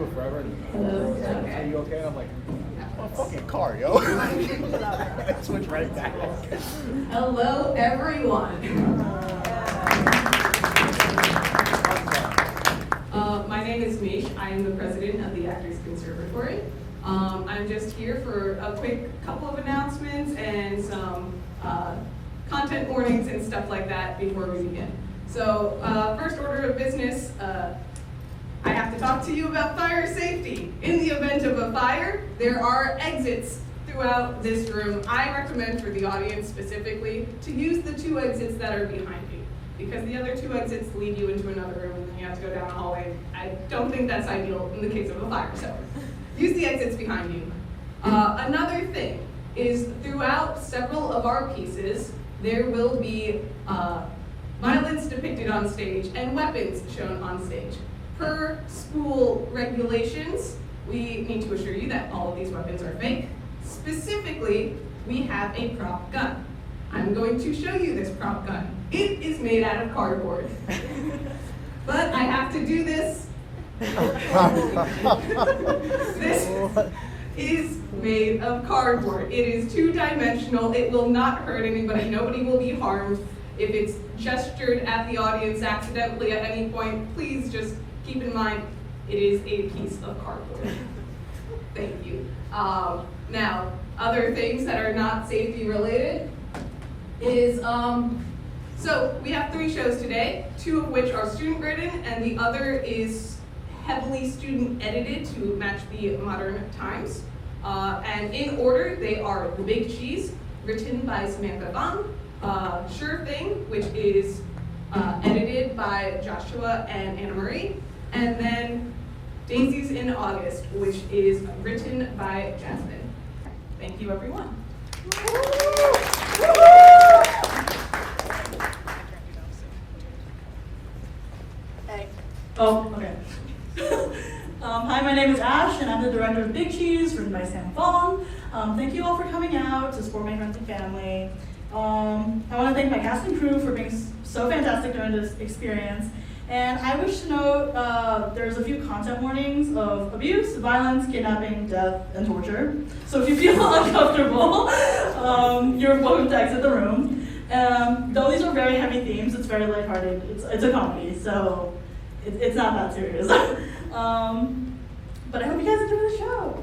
do it forever. Are you okay? And I'm like, I'm a fucking car, yo. I switch right back. Hello, everyone. My name is Mish. I am the president of the Actors Conservatory. I'm just here for a quick couple of announcements and some content warnings and stuff like that before we begin. So, first order of business, I have to talk to you about fire safety. In the event of a fire, there are exits throughout this room. I recommend for the audience specifically to use the 2 exits that are behind you, because the other 2 exits lead you into another room and then you have to go down a hallway. I don't think that's ideal in the case of a fire, so use the exits behind you. Another thing is throughout several of our pieces, there will be violence depicted on stage and weapons shown on stage. Per school regulations, we need to assure you that all of these weapons are fake. Specifically, we have a prop gun. I'm going to show you this prop gun. It is made out of cardboard. But I have to do this. This is made of cardboard. It is 2-dimensional. It will not hurt anybody. Nobody will be harmed. If it's gestured at the audience accidentally at any point, please just keep in mind it is a piece of cardboard. Thank you. Now, other things that are not safety related is, so we have 3 shows today, 2 of which are student written and the other is heavily student edited to match the modern times. And in order, they are The Big Cheese, written by Samantha Fong, Sure Thing, which is edited by Joshua and Anna Marie, and then Daisies in August, which is written by Jasmine. Thank you, everyone. Hey. Oh, okay. Hi, my name is Ash, and I'm the director of Big Cheese, written by Sam Fong. Thank you all for coming out to support my friends and family. I want to thank my cast and crew for being so fantastic during this experience. And I wish to note there's a few content warnings of abuse, violence, kidnapping, death, and torture. So if you feel uncomfortable, you're welcome to exit the room. Though these are very heavy themes, it's very lighthearted. It's a comedy, so it's not that serious. But I hope you guys enjoy the show.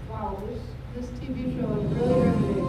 Wow, this TV show is really riveting.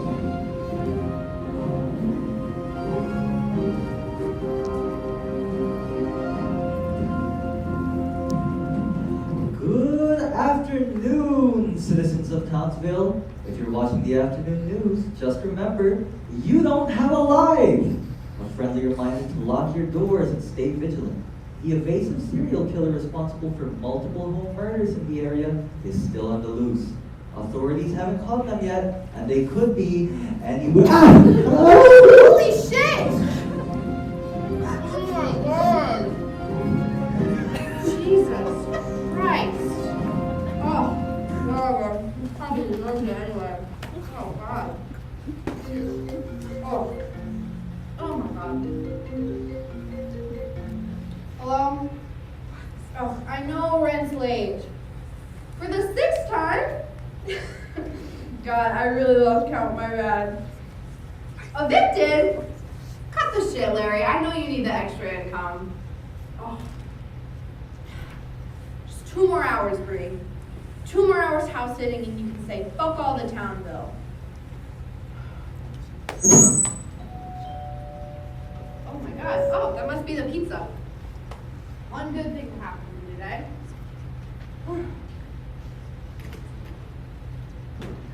Good afternoon, citizens of Townsville. If you're watching the afternoon news, just remember, you don't have a life. A friendly reminder to lock your doors and stay vigilant. The evasive serial killer responsible for multiple home murders in the area is still on the loose. Authorities haven't caught them yet, and they could be anywhere. Holy shit! Oh my god! Jesus Christ! Oh, whatever. He probably deserves it anyway. Oh god. Oh my god. Hello? Oh, I know rent's late. For the 6th time? God, I really love Count, my bad. Evicted? Cut the shit, Larry. I know you need the extra income. Oh. Just 2 more hours, Bree. 2 more hours house sitting and you can say, fuck all the town bill. Oh my god. Oh, that must be the pizza. One good thing happened to me today.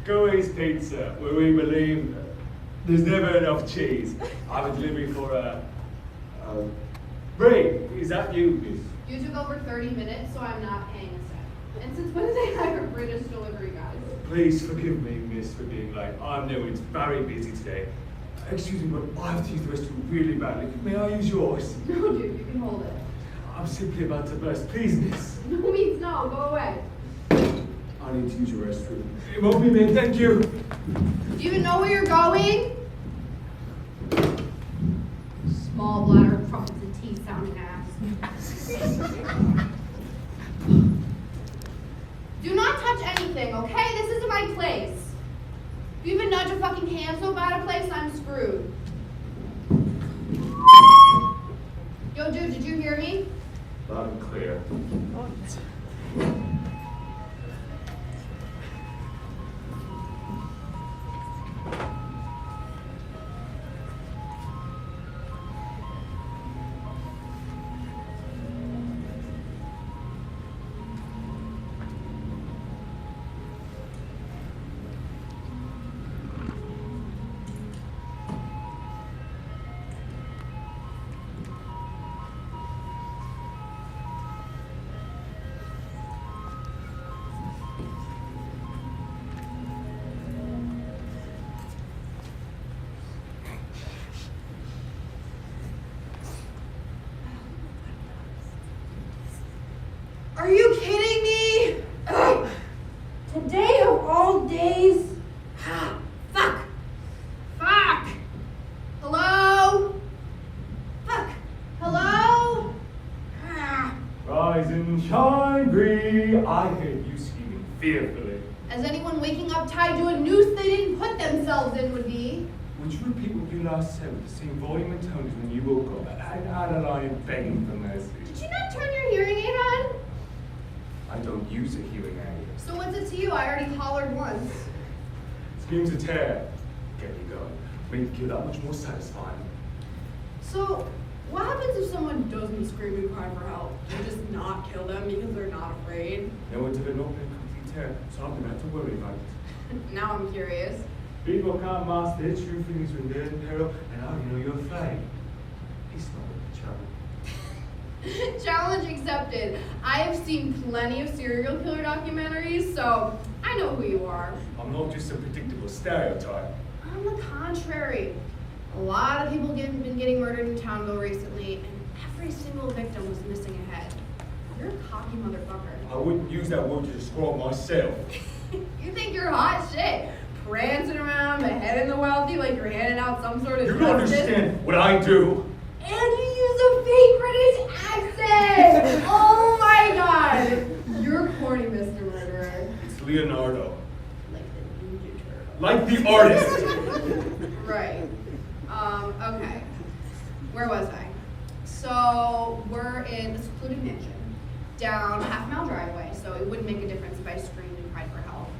Goey's Pizza, where we believe there's never enough cheese. I have a delivery for Bree, is that you, miss? You took over 30 minutes, so I'm not paying a cent. And since when did they hire British delivery guys? Please forgive me, miss, for being late. I know it's very busy today. Excuse me, but I have to use the restroom really badly. May I use yours? No, dude, you can hold it. I'm simply about to burst. Please, miss. No means no, go away. I need to use your restroom. It won't be me, thank you. Do you even know where you're going? Small bladder, trumpets and teeth sounding ass. Do not touch anything, okay? This isn't my place. If you even nudge a fucking hand so bad a place, I'm screwed. Yo, dude, did you hear me? Loud and clear. Are you kidding me? Ugh. Today of all days? Fuck. Fuck. Hello? Fuck. Hello? Rise and shine, Bree. I heard you screaming fearfully. As anyone waking up tied to a noose they didn't put themselves in would be. Would you repeat what you last said with the same volume and tone as when you woke up? And Adeline begging for mercy. Did you not turn your hearing aid on? I don't use a hearing aid. So what's it to you? I already hollered once. Screams a tear. Get me going. Make you that much more satisfying. So, what happens if someone doesn't scream and cry for help? Do you just not kill them because they're not afraid? No one's ever known a complete tear, so I'm gonna have to worry about it. Now I'm curious. People can't master their true feelings when they're in peril, and how do you know you're afraid? It's not a trouble. Challenge accepted. I have seen plenty of serial killer documentaries, so I know who you are. I'm not just a predictable stereotype. On the contrary, a lot of people been getting murdered in Townville recently, and every single victim was missing a head. You're a cocky motherfucker. I wouldn't use that word to describe myself. You think you're hot shit, prancing around, beheading the wealthy like you're handing out some sort of You don't justice. understand what I do. And you use a fake British accent! Oh my god! You're corny, Mr. Murderer. It's Leonardo. Like the Ninja Turtle. Like the artist. Right. Okay. Where was I? So, we're in a secluded mansion, down a half-mile driveway, so it wouldn't make a difference if I screamed and cried for help.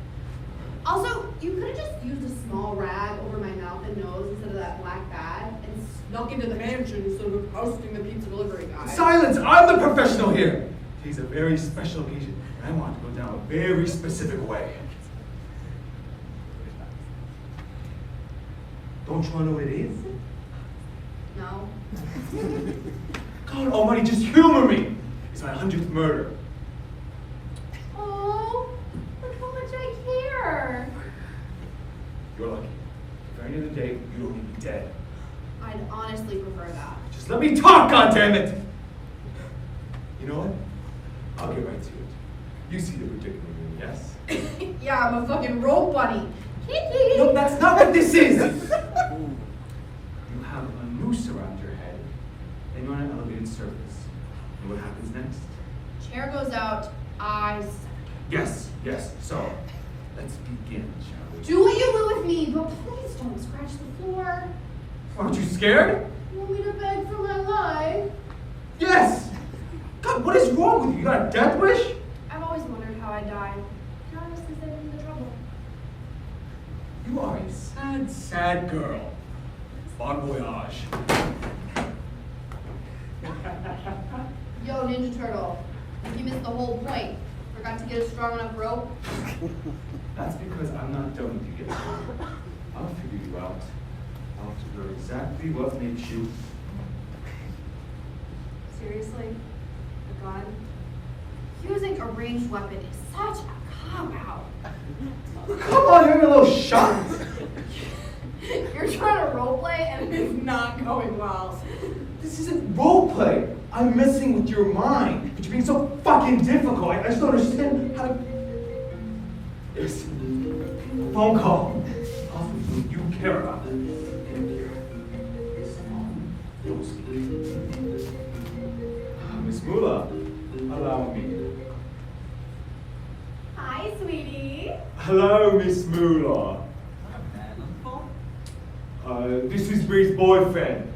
Also, you could have just used a small rag over my mouth and nose instead of that black bag and snuck into the mansion instead of hosting the pizza delivery guy. Silence! I'm the professional here. Today's a very special occasion, and I want to go down a very specific way. Don't you want to know what it is? No. God almighty, just humor me. It's my 100th murder. Oh, look how much I care. You're lucky. If any other day, you don't need me dead. I'd honestly prefer that. Just let me talk, goddammit! You know what? I'll get right to it. You see the predicament room, yes? Yeah, I'm a fucking rope bunny. No, that's not what this is! You have a noose around your head, and you're on an elevated surface. And what happens next? Chair goes out, I suck. Yes. So, let's begin, shall we? Do what you will with me, but please don't scratch the floor. Aren't you scared? You want me to beg for my life? Yes! God, what is wrong with you? You got a death wish? I've always wondered how I died. Can I honestly save me the trouble? You are a sad, sad girl. Bon voyage. Yo, Ninja Turtle, you missed the whole point. Forgot to get a strong enough rope. That's because I'm not done with you yet. I'll figure you out. I'll figure exactly what makes you. Seriously? A gun? Using a ranged weapon is such a cop-out. Come on, you're a little shocked. You're trying to roleplay and it's not going well. This isn't roleplay. I'm messing with your mind, but you're being so fucking difficult. I just don't understand how to. Yes. Phone call. Often you care about it. Miss Moola, allow me. Hi, sweetie. Hello, Miss Moola. This is Bree's boyfriend.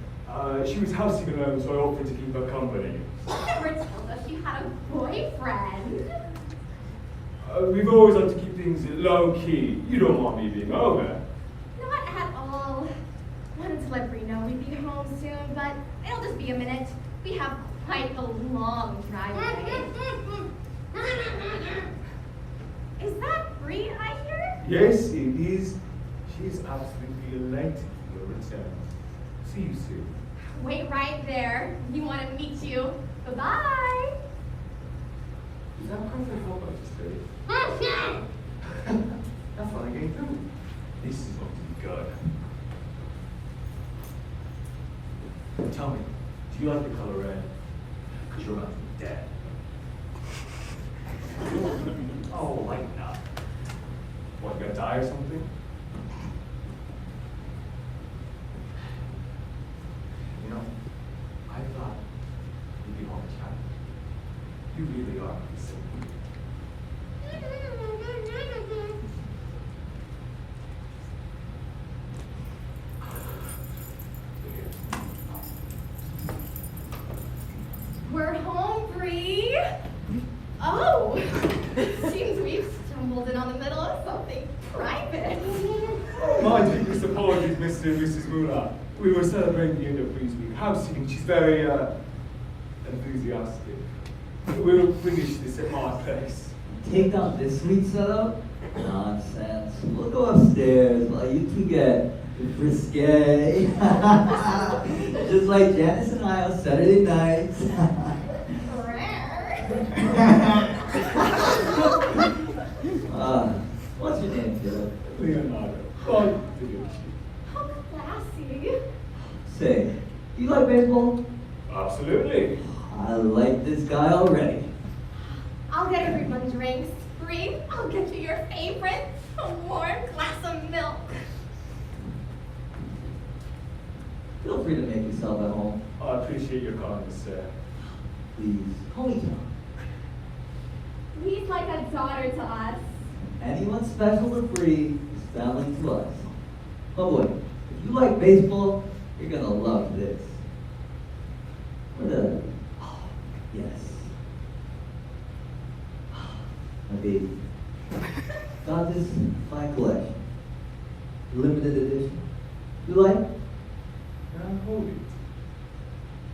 She was housing alone, so I offered to keep her company. You never told us you had a boyfriend. We've always had to keep things low key. You don't want me being over. Not at all. Wanted to let Bree know we'd be home soon, but it'll just be a minute. We have quite a long driveway. Is that Bree I hear? Yes, it is. She's absolutely elated for your return. See you soon. Wait right there. We want to meet you. Bye-bye. Is that perfect what I just said? That's what I gave through. This is going to be good. Tell me, do you like the color red? Because you're about to be dead. Oh, lighten up. What, you gonna die or something? You know, I thought you'd be home chatting. You really are so weird. We're home, Bree. Oh, seems we've stumbled in on the middle of something private. My deepest apologies, Mr. and Mrs. Moola. We were celebrating the end of Bree's week housing. She's very, enthusiastic. We'll finish this at my place. Take down this sweet setup? Nonsense. We'll go upstairs while you two get risque. Just like Janice and I on Saturday nights. What's your name, kiddo? Leonardo. Oh, Da Vinci. How classy. Say, you like baseball? Absolutely. I like this guy already. I'll get everyone drinks. Bree, I'll get you your favorite, a warm glass of milk. Feel free to make yourself at home. I appreciate your kindness, sir. Please, call me John. He's like a daughter to us. Anyone special to Bree is family to us. Oh boy, if you like baseball, you're gonna love this. What a... Oh, yes. My baby. Got this fine collection. Limited edition. You like? Now hold it.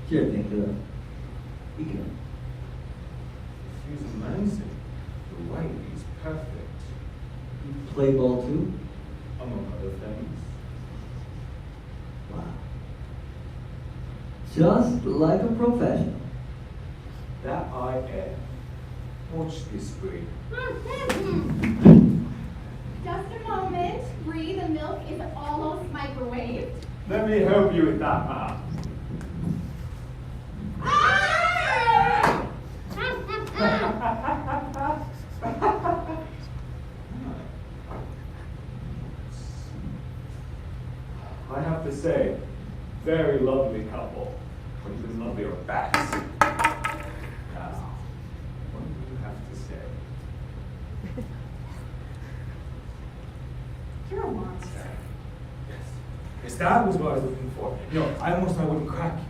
Sure thing, kiddo. You can. She's amazing. The weight is perfect. You play ball too? Among other things. Wow. Just like a professional. That I am. Watch this, Bree. Just a moment. Bree, the milk is almost microwaved. Let me help you with that, ma'am. I have to say, very lovely couple. But even lovelier bats. Now, what do you have to say? You're a monster. Yes. Yes, that was what I was looking for. You know, I almost thought I wouldn't crack you.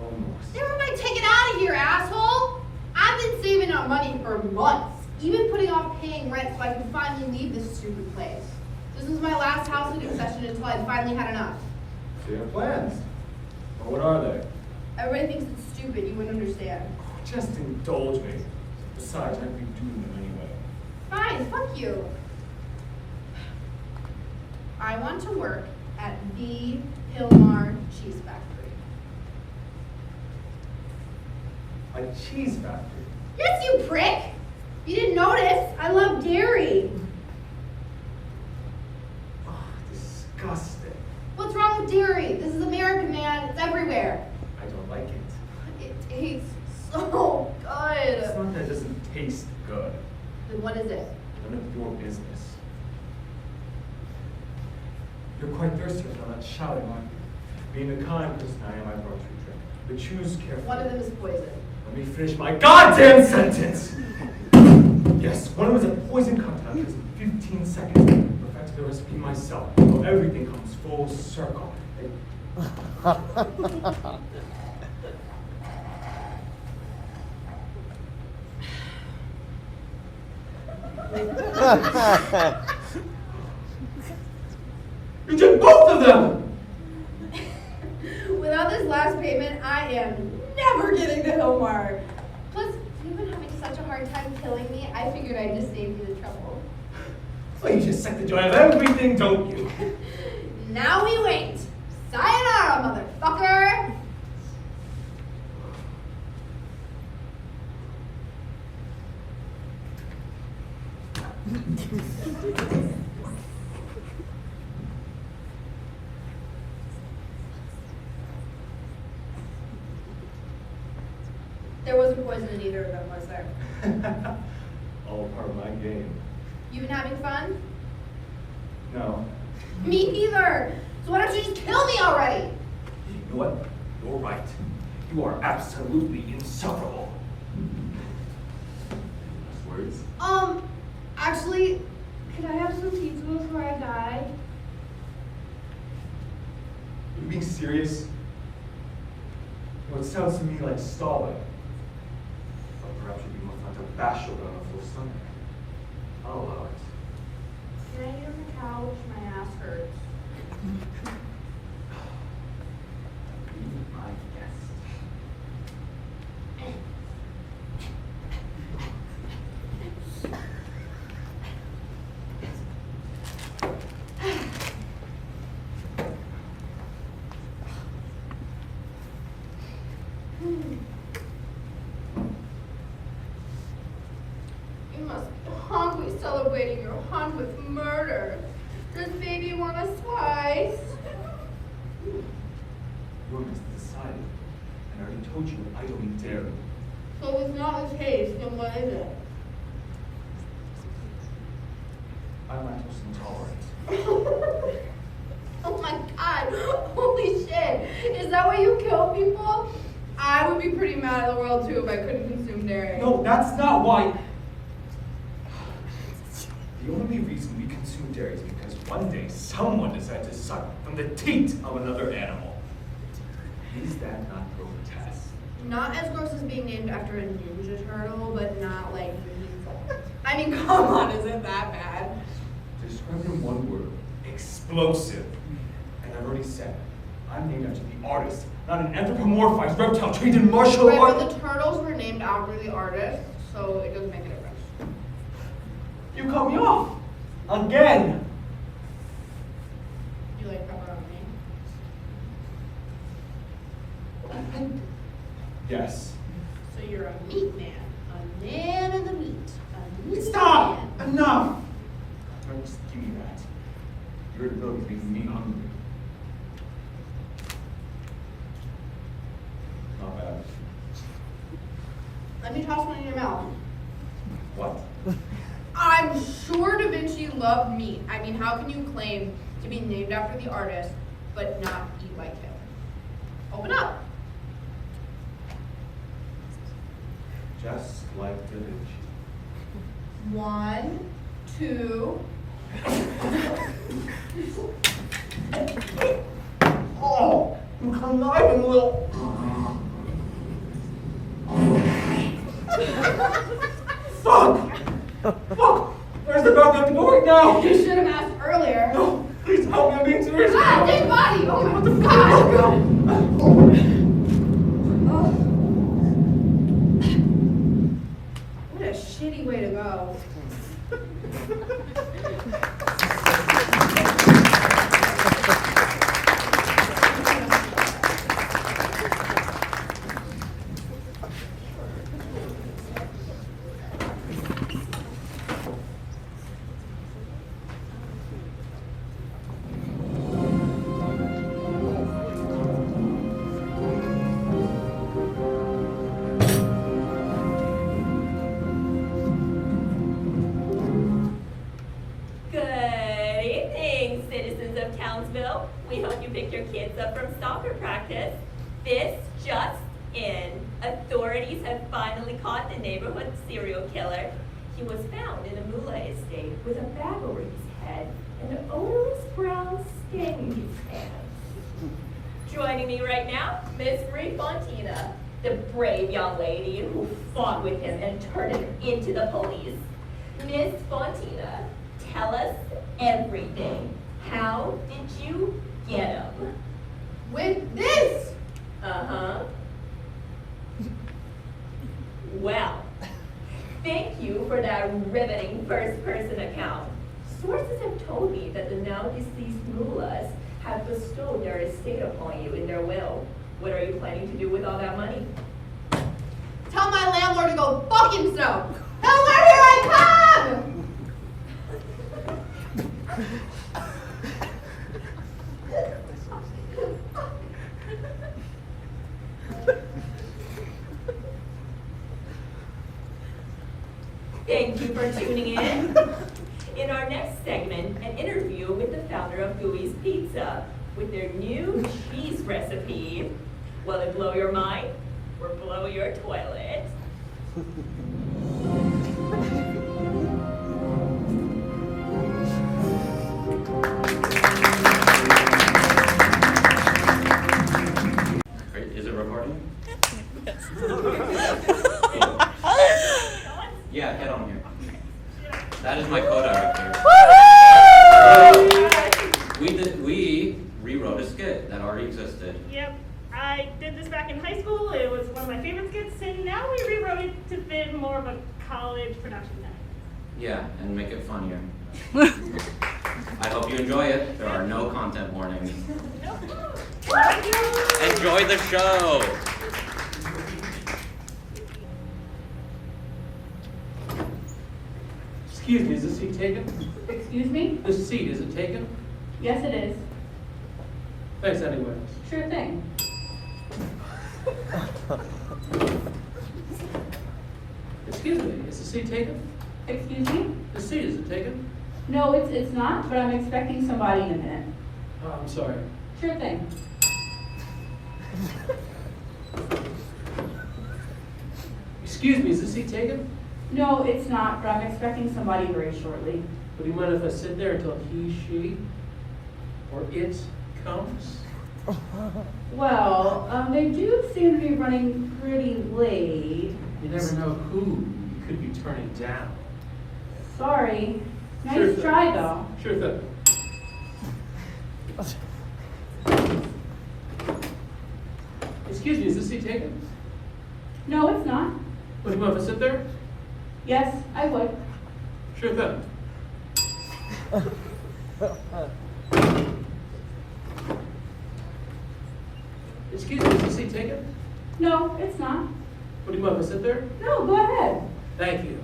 Almost. Never mind, take it out of here, asshole! I've been saving up money for months, even putting off paying rent so I can finally leave this stupid place. This was my last house sitting session until I finally had enough. So you have plans? Well, what are they? Everybody thinks it's stupid, you wouldn't understand. Just indulge me. Besides, I'd be doing them anyway. Fine, fuck you. I want to work at the Hilmar Cheese Factory. A cheese factory. Yes, you prick! You didn't notice? I love dairy. Oh, disgusting. What's wrong with dairy? This is American, man. It's everywhere. I don't like it. It tastes so good. It's not that it doesn't taste good. Then what is it? None of your business. You're quite thirsty after all that shouting, aren't you? Being the kind person I am, I brought you a drink. But choose carefully. One of them is poison. Let me finish my goddamn sentence! Yes, one of them is a poison cocktail that takes 15 seconds. Perfect the recipe myself. So everything comes full circle. You did both of them! Without this last payment, I am never getting the Hillmark. Plus, you've been having such a hard time killing me, I figured I'd just save you the trouble. Well, you just suck the joy of everything, don't you? Now we wait. Sayonara, motherfucker! There wasn't poison in either of them, was there? All part of my game. You been having fun? No. Me neither! So why don't you just kill me already? You know what? You're right. You are absolutely insufferable. Last words? Actually, could I have some pizza before I die? Are you being serious? Well, it sounds to me like stalling. Or perhaps you'd be more fun to bash over on a full stomach. I'll allow it. Can I eat on the couch? My ass hurts. Be my guest. You must be hungry celebrating your hunt with murder. Does baby want a slice? You're decided. And I already told you I don't eat dairy. So if it's not a taste, then what is it? I'm lactose intolerant. Oh my god, holy shit. Is that why you kill people? I would be pretty mad at the world too if I couldn't consume dairy. No, that's not why. The only reason we consume dairy is because one day someone decided to suck from the teat of another animal. Is that not grotesque? Not as gross as being named after a ninja turtle, but not like I mean, come on, is it that bad? Describe in one word. Explosive. And I've already said, I'm named after the artist, not an anthropomorphized reptile trained in martial Right, art. but the turtles were named after the artist, so it doesn't make a difference. You cut me off. Again. You like pepperoni? Yes. So you're a meat man. A man in the meat. A meat Stop! man. Enough! Don't just give me that. Your ability is making me hungry. Not bad. Let me toss one in your mouth. What? I'm sure Da Vinci loved meat. I mean, how can you claim to be named after the artist, but not eat like him? Open up. Just like Da Vinci. 1, 2. Oh, you conniving little. Fuck! Fuck! Where's the goddamn door now? You should have asked earlier. No, please help me. I'm being serious. Ah, dead body! Oh my What the fuck? god! Oh. What a shitty way to go. Well, we hope you picked your kids up from soccer practice. This just in. Authorities have finally caught the neighborhood serial killer. He was found in a Moola estate with a bag over his head and an odorless brown stain in his hands. Joining me right now, Miss Fontina, the brave young lady who fought with him and turned him into the police. Miss Fontina, tell us everything. How did you get him? With this! Uh-huh. Well, thank you for that riveting first-person account. Sources have told me that the now-deceased Moolas have bestowed their estate upon you in their will. What are you planning to do with all that money? Tell my landlord to go fuck himself! Landlord, here I come! Thank you for tuning in. In our next segment, an interview with the founder of Gooey's Pizza with their new cheese recipe. Will it blow your mind or blow your toilet? Is it recording? Yeah, head on here. That is my co-director. We rewrote a skit that already existed. Yep, I did this back in high school. It was one of my favorite skits, and now we rewrote it to fit more of a college production setting. Yeah, and make it funnier. I hope you enjoy it. There are no content warnings. Enjoy the show. Excuse me, is this seat taken? Excuse me? This seat, is it taken? Yes, it is. Thanks anyways. Sure thing. Excuse me, is the seat taken? Excuse me? The seat, is it taken? No, it's not, but I'm expecting somebody in a minute. Oh, I'm sorry. Sure thing. Excuse me, is the seat taken? No, it's not, but I'm expecting somebody very shortly. Would you mind if I sit there until he, she, or it comes? Well, they do seem to be running pretty late. You never know who you could be turning down. Sorry. Nice Sure thing. try, though. Sure thing. Excuse me, is this seat taken? No, it's not. Would you mind if I sit there? Yes, I would. Sure thing. Excuse me, is this seat taken? No, it's not. Would you mind if I sit there? No, go ahead. Thank you.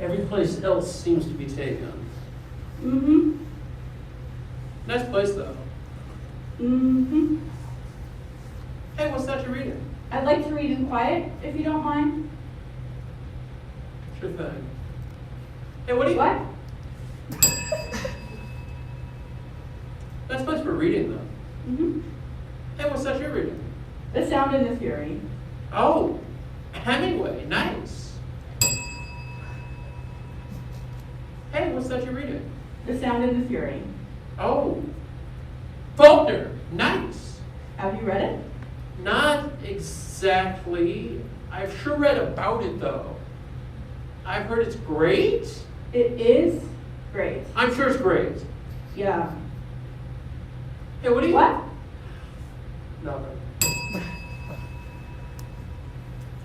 Every place else seems to be taken. Mm-hmm. Nice place, though. Mm-hmm. Hey, what's that you're reading? I'd like to read in quiet, if you don't mind. Sure thing. Hey, what do you... What? Nice place for reading, though. Mm-hmm. Hey, what's that you're reading? The Sound and the Fury. Oh, Hemingway. Nice. Hey, what's that you're reading? The Sound and the Fury. Oh, Faulkner. Nice. Have you read it? Not exactly. I've sure read about it, though. I've heard it's great. It is great. I'm sure it's great. Yeah. Hey, what do you... What? Nothing.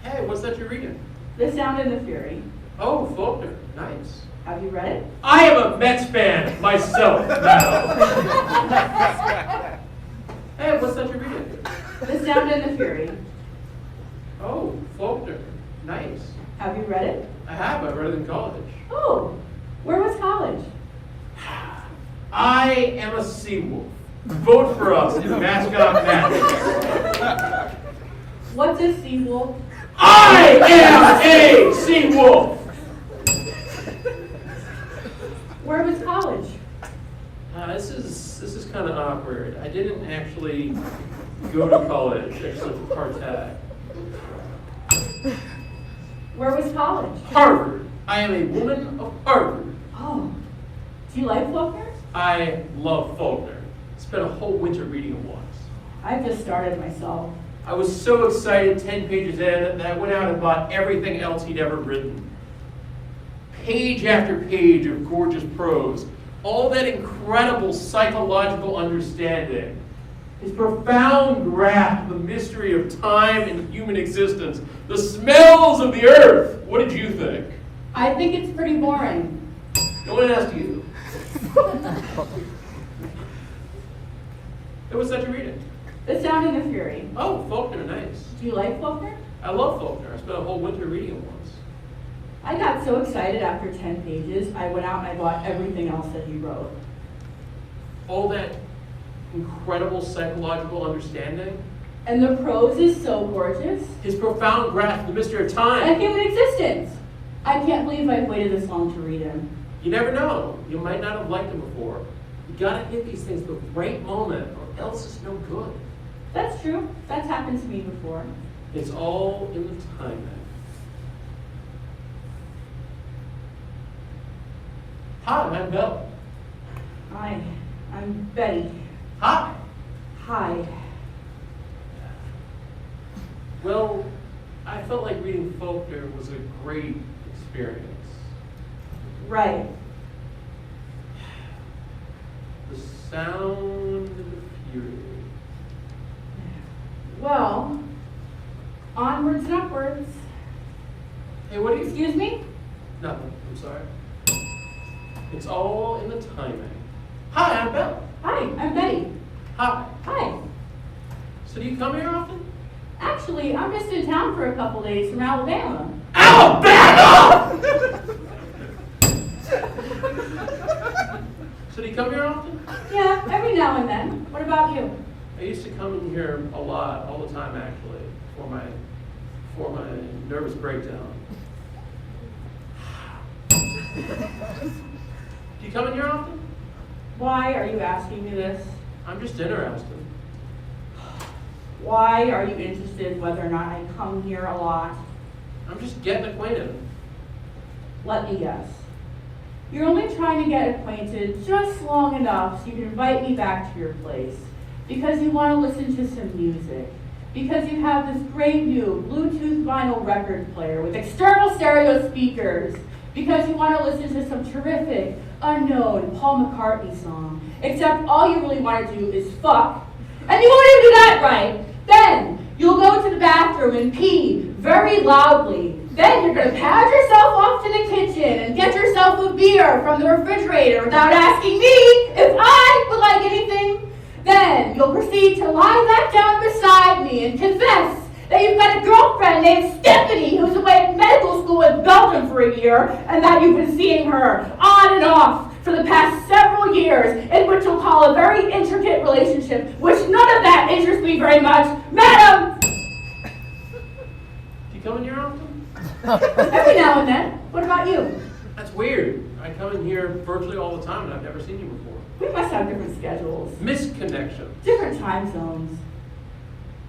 Hey, what's that you're reading? The Sound and the Fury. Oh, Faulkner. Nice. Have you read it? I am a Mets fan myself now. Hey, what's that you're reading? The Sound and the Fury. Oh, Faulkner. Nice. Have you read it? I have. I read it in college. Oh, where was college? I am a seawolf. Vote for us in mascot matches. What's a seawolf? I am a seawolf. Where was college? This is kind of awkward. I didn't actually go to college, except for part-time. Where was college? Harvard. I am a woman of Harvard. Oh, do you like Faulkner? I love Faulkner. Spent a whole winter reading it once. I've just started myself. I was so excited 10 pages in that I went out and bought everything else he'd ever written. Page after page of gorgeous prose. All that incredible psychological understanding. His profound grasp of the mystery of time and human existence. The smells of the earth. What did you think? I think it's pretty boring. No one asked you. It was such a reading. The Sound and the Fury. Oh, Faulkner, nice. Do you like Faulkner? I love Faulkner. I spent a whole winter reading it once. I got so excited after 10 pages, I went out and I bought everything else that he wrote. All that incredible psychological understanding. And the prose is so gorgeous. His profound grasp of the mystery of time. And human existence. I can't believe I've waited this long to read him. You never know. You might not have liked him before. You gotta hit these things at the right moment, or else it's no good. That's true. That's happened to me before. It's all in the timing. Hi, I'm Bill. Hi, I'm Betty. Hi. Hi. Well, I felt like reading Faulkner was a great experience. Right. The Sound and the Fury. Well, onwards and upwards. Hey, what do you... Excuse me? Nothing, I'm sorry. It's all in the timing. Hi, I'm Bill. Hi, I'm Betty. Hi. Hi. So do you come here often? Actually, I'm just in town for a couple days from Alabama. Alabama! So do you come here often? Yeah, every now and then. What about you? I used to come in here a lot, all the time actually, for my nervous breakdown. Do you come in here often? Why are you asking me this? I'm just interested. Why are you interested whether or not I come here a lot? I'm just getting acquainted. Let me guess. You're only trying to get acquainted just long enough so you can invite me back to your place. Because you want to listen to some music. Because you have this great new Bluetooth vinyl record player with external stereo speakers. Because you want to listen to some terrific, unknown Paul McCartney song. Except all you really want to do is fuck. And you won't even do that right. Then you'll go to the bathroom and pee very loudly. Then you're going to pad yourself off to the kitchen and get yourself a beer from the refrigerator without asking me if I would like anything. Then you'll proceed to lie back down beside me and confess that you've got a girlfriend named Stephanie who's away at medical school in Belgium for a year and that you've been seeing her on and off for the past several years in what you'll call a very intricate relationship, which none of that interests me very much. Madam! Do you come in here often? Every now and then. What about you? That's weird. I come in here virtually all the time and I've never seen you before. We must have different schedules. Misconnection. Different time zones.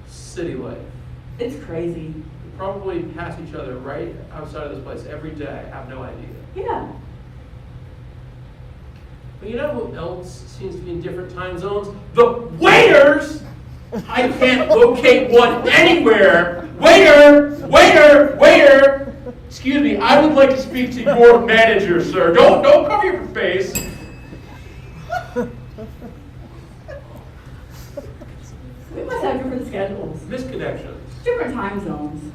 City life. It's crazy. We probably pass each other right outside of this place every day. I have no idea. Yeah. But you know who else seems to be in different time zones? The waiters! I can't locate one anywhere. Waiter! Waiter! Waiter! Excuse me, I would like to speak to your manager, sir. Don't cover your face. We must have different schedules. Misconnections. Different time zones.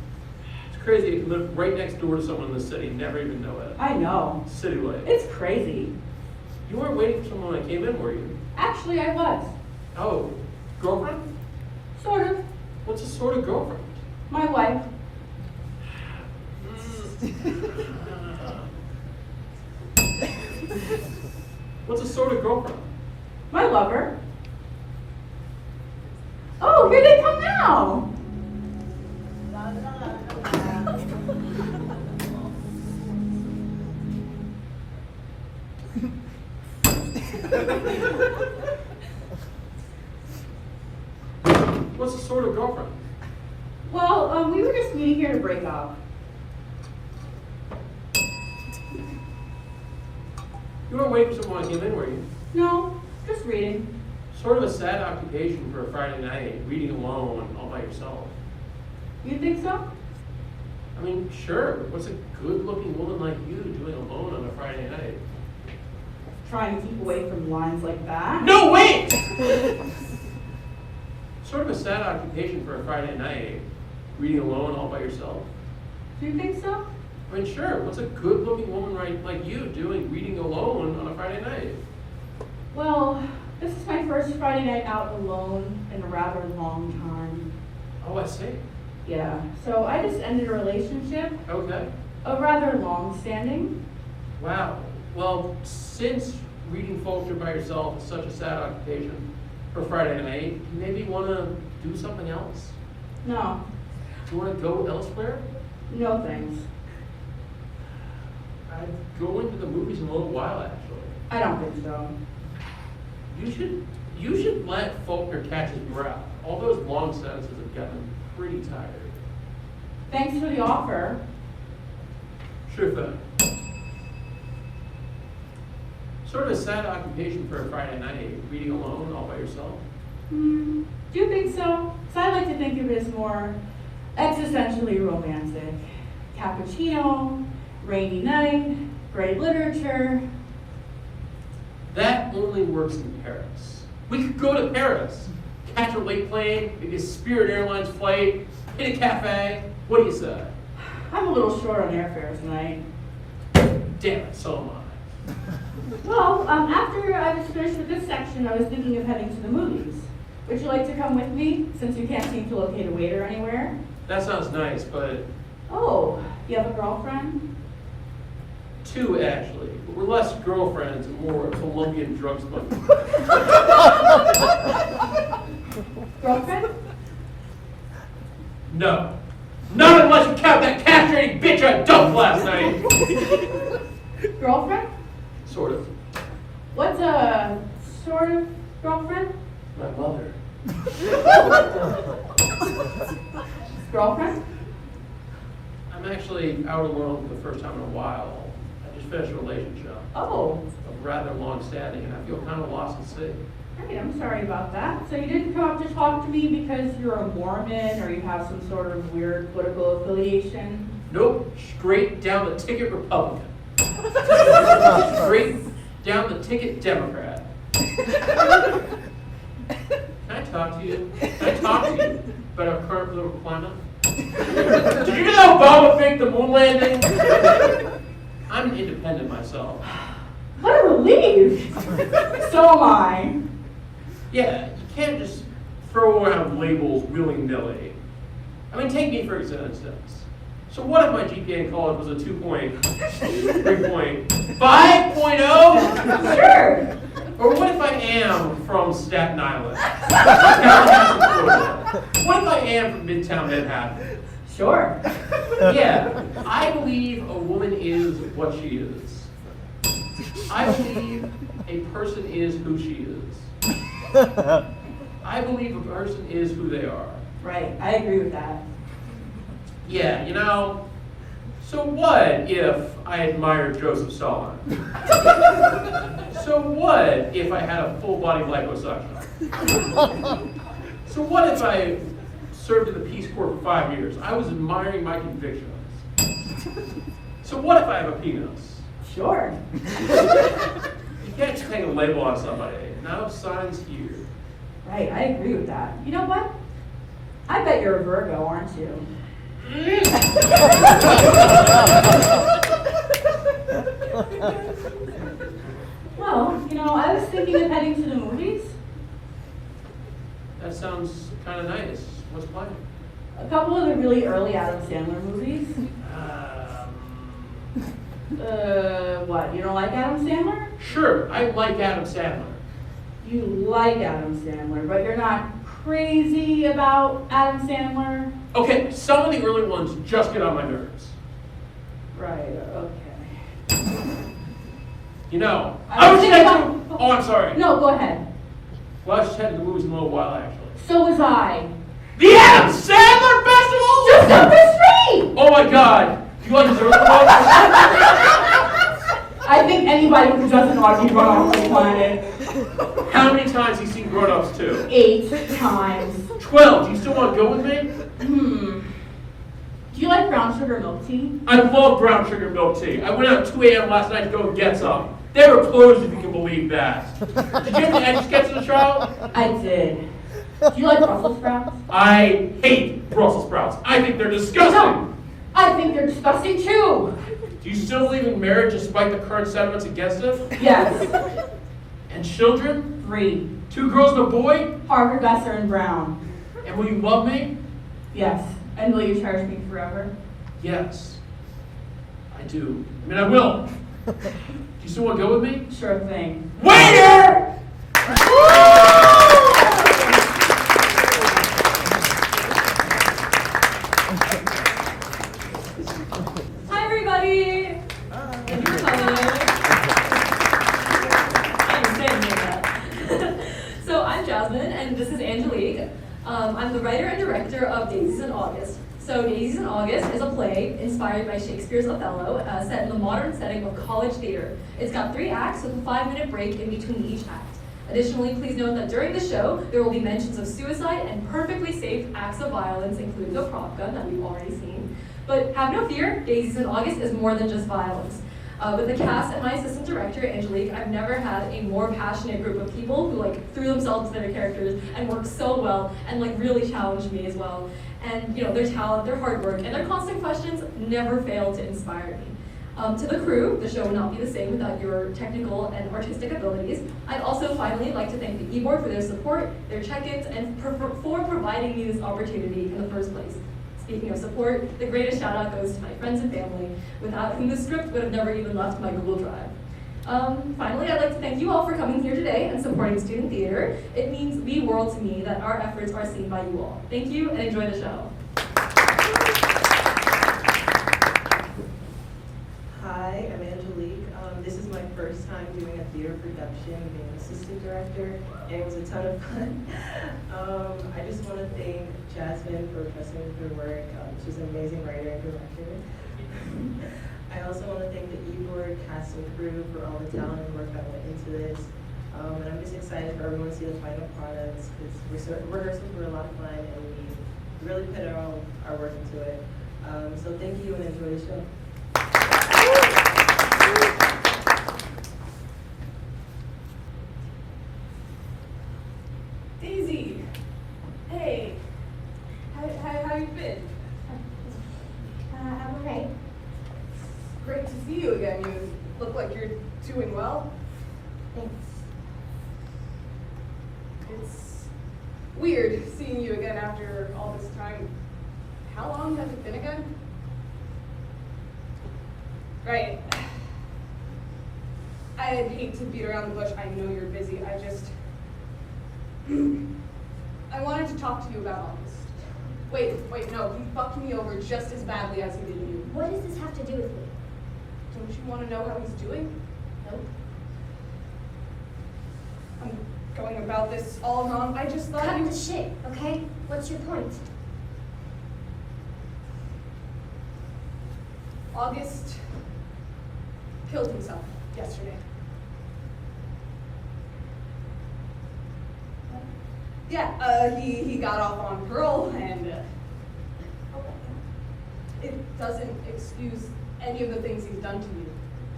It's crazy. You can live right next door to someone in the city and never even know it. I know. City life. It's crazy. You weren't waiting for someone when I came in, were you? Actually, I was. Oh, girlfriend? Sort of. What's a sort of girlfriend? My wife. What's a sort of girlfriend? My lover. Oh, here they come now. What's the sort of girlfriend? Well, we were just meeting here to break up. You weren't waiting for someone to come in, were you? No, just reading. Sort of a sad occupation for a Friday night, reading alone, all by yourself. You think so? I mean, sure. What's a good-looking woman like you doing alone on a Friday night? Trying to keep away from lines like that. No, wait! Sort of a sad occupation for a Friday night, reading alone, all by yourself. Do you think so? I mean, sure. What's a good-looking woman like you doing reading alone on a Friday night? Well, this is my first Friday night out alone in a rather long time. Oh, I see. Yeah, so I just ended a relationship, Okay. a rather long-standing. Wow. Well, since reading poetry by yourself is such a sad occupation for Friday night, you maybe want to do something else? No, Do you want to go elsewhere? no thanks. I'd go into the movies in a little while, actually. I don't think so. You should let Faulkner catch his breath. All those long sentences have gotten him pretty tired. Thanks for the offer. Sure thing. Sort of a sad occupation for a Friday night, reading alone, all by yourself. Do you think so? 'Cause I like to think of it as more existentially romantic. Cappuccino, rainy night, great literature. That only works in Paris. We could go to Paris, catch a late plane, maybe a Spirit Airlines flight, hit a cafe. What do you say? I'm a little short on airfare tonight. Damn it, so am I. Well, after I was finished with this section, I was thinking of heading to the movies. Would you like to come with me, since you can't seem to locate a waiter anywhere? That sounds nice, but Oh, you have a girlfriend? two actually. But we're less girlfriends and more Colombian drug smugglers. Girlfriend? No. Not unless you count that castrating bitch I dumped last night. Girlfriend? Sort of. What's a sort of girlfriend? My mother. Girlfriend? I'm actually out alone for the first time in a while. I just finished a relationship. Oh, Of rather long standing, and I feel kind of lost at sea. great, I'm sorry about that. So you didn't come up to talk to me because you're a Mormon or you have some sort of weird political affiliation? Nope, straight down the ticket Republican. Straight down the ticket Democrat. Can I talk to you? Can I talk to you about our current political climate? Did you know Obama faked the moon landing? I'm independent myself. What a relief! So am I. Yeah, you can't just throw around labels willy-nilly. I mean, take me for instance. So what if my GPA in college was a 5.0? Sure. Or what if I am from Staten Island? What if I am from Midtown Manhattan? Sure. Yeah, I believe a woman is what she is. I believe a person is who she is. I believe a person is who they are. Right, I agree with that. Yeah, you know, so what if I admired Joseph Stalin? So what if I had a full-body liposuction? So what if I served in the Peace Corps for 5 years? I was admiring my convictions. So what if I have a penis? Sure. You can't just hang a label on somebody. No signs here. Right, I agree with that. You know what? I bet you're a Virgo, aren't you? Well, you know, I was thinking of heading to the movies. That sounds kind of nice. What's playing? A couple of the really early Adam Sandler movies. What? You don't like Adam Sandler? Sure, I like Adam Sandler. You like Adam Sandler, but you're not crazy about Adam Sandler? Okay, some of the early ones just get on my nerves. Right, okay. You know, I was thinking about, Oh, I'm sorry. No, go ahead. Well, I was just headed to the movies in a little while, actually. So was I. The Adam Sandler Festival? Just up the street! Oh my God. You like this early one? I think anybody who doesn't ought to be run off the planet. How many times have you seen Grown Ups 2? 8 times. 12. Do you still want to go with me? Do you like brown sugar milk tea? I love brown sugar milk tea. I went out at 2 a.m. last night to go and get some. They were closed, if you can believe that. Did you get the Etch-a-Sketch of the trial? I did. Do you like Brussels sprouts? I hate Brussels sprouts. I think they're disgusting. No, I think they're disgusting too. Do you still believe in marriage despite the current sentiments against it? Yes. And children? 3. 2 girls and a boy? Parker, Besser, and Brown. And will you love me? Yes. And will you cherish me forever? Yes. I do. I mean, I will. Do you still want to go with me? Sure thing. Waiter! Hi, everybody. Thank you for coming. I'm saying that. So I'm Jasmine, and this is Angelique. I'm the writer and director of Daisies in August. So Daisies in August is a play inspired by Shakespeare's Othello, set in the modern setting of college theater. It's got 3 acts with a 5-minute break in between each act. Additionally, please note that during the show, there will be mentions of suicide and perfectly safe acts of violence, including the prop gun that we've already seen. But have no fear, Daisies in August is more than just violence. With the cast and my assistant director, Angelique, I've never had a more passionate group of people who threw themselves into their characters and worked so well and really challenged me as well. And their talent, their hard work, and their constant questions never fail to inspire me. To the crew, the show would not be the same without your technical and artistic abilities. I'd also finally like to thank the e-board for their support, their check-ins, and for providing me this opportunity in the first place. Speaking of support, the greatest shout out goes to my friends and family, without whom the script would have never even left my Google Drive. Finally, I'd like to thank you all for coming here today and supporting student theater. It means the world to me that our efforts are seen by you all. Thank you and enjoy the show. Hi, I'm Angelique. This is my first time doing a theater production, being an assistant director, and it was a ton of fun. I just want to thank Jasmine for trusting me with her work. She's an amazing writer and director. I also want to thank the e-board, cast and crew for all the talent and work that went into this. And I'm just excited for everyone to see the final products because rehearsals were a lot of fun and we really put our work into it. So thank you and enjoy the show. Daisy, hey, how you been? I'm okay. Great to see you again. You look like you're doing well. Thanks. It's weird seeing you again after all this time. How long has it been again? Right. I'd hate to beat around the bush. I know you're busy. I wanted to talk to you about August. Wait, no. He fucked me over just as badly as he did you. What does this have to do with me? Don't you want to know how he's doing? Nope. I'm going about this all wrong. I just thought Cut you... the shit, okay? What's your point? August killed himself yesterday. Yeah, he got off on parole and it doesn't excuse any of the things he's done to you.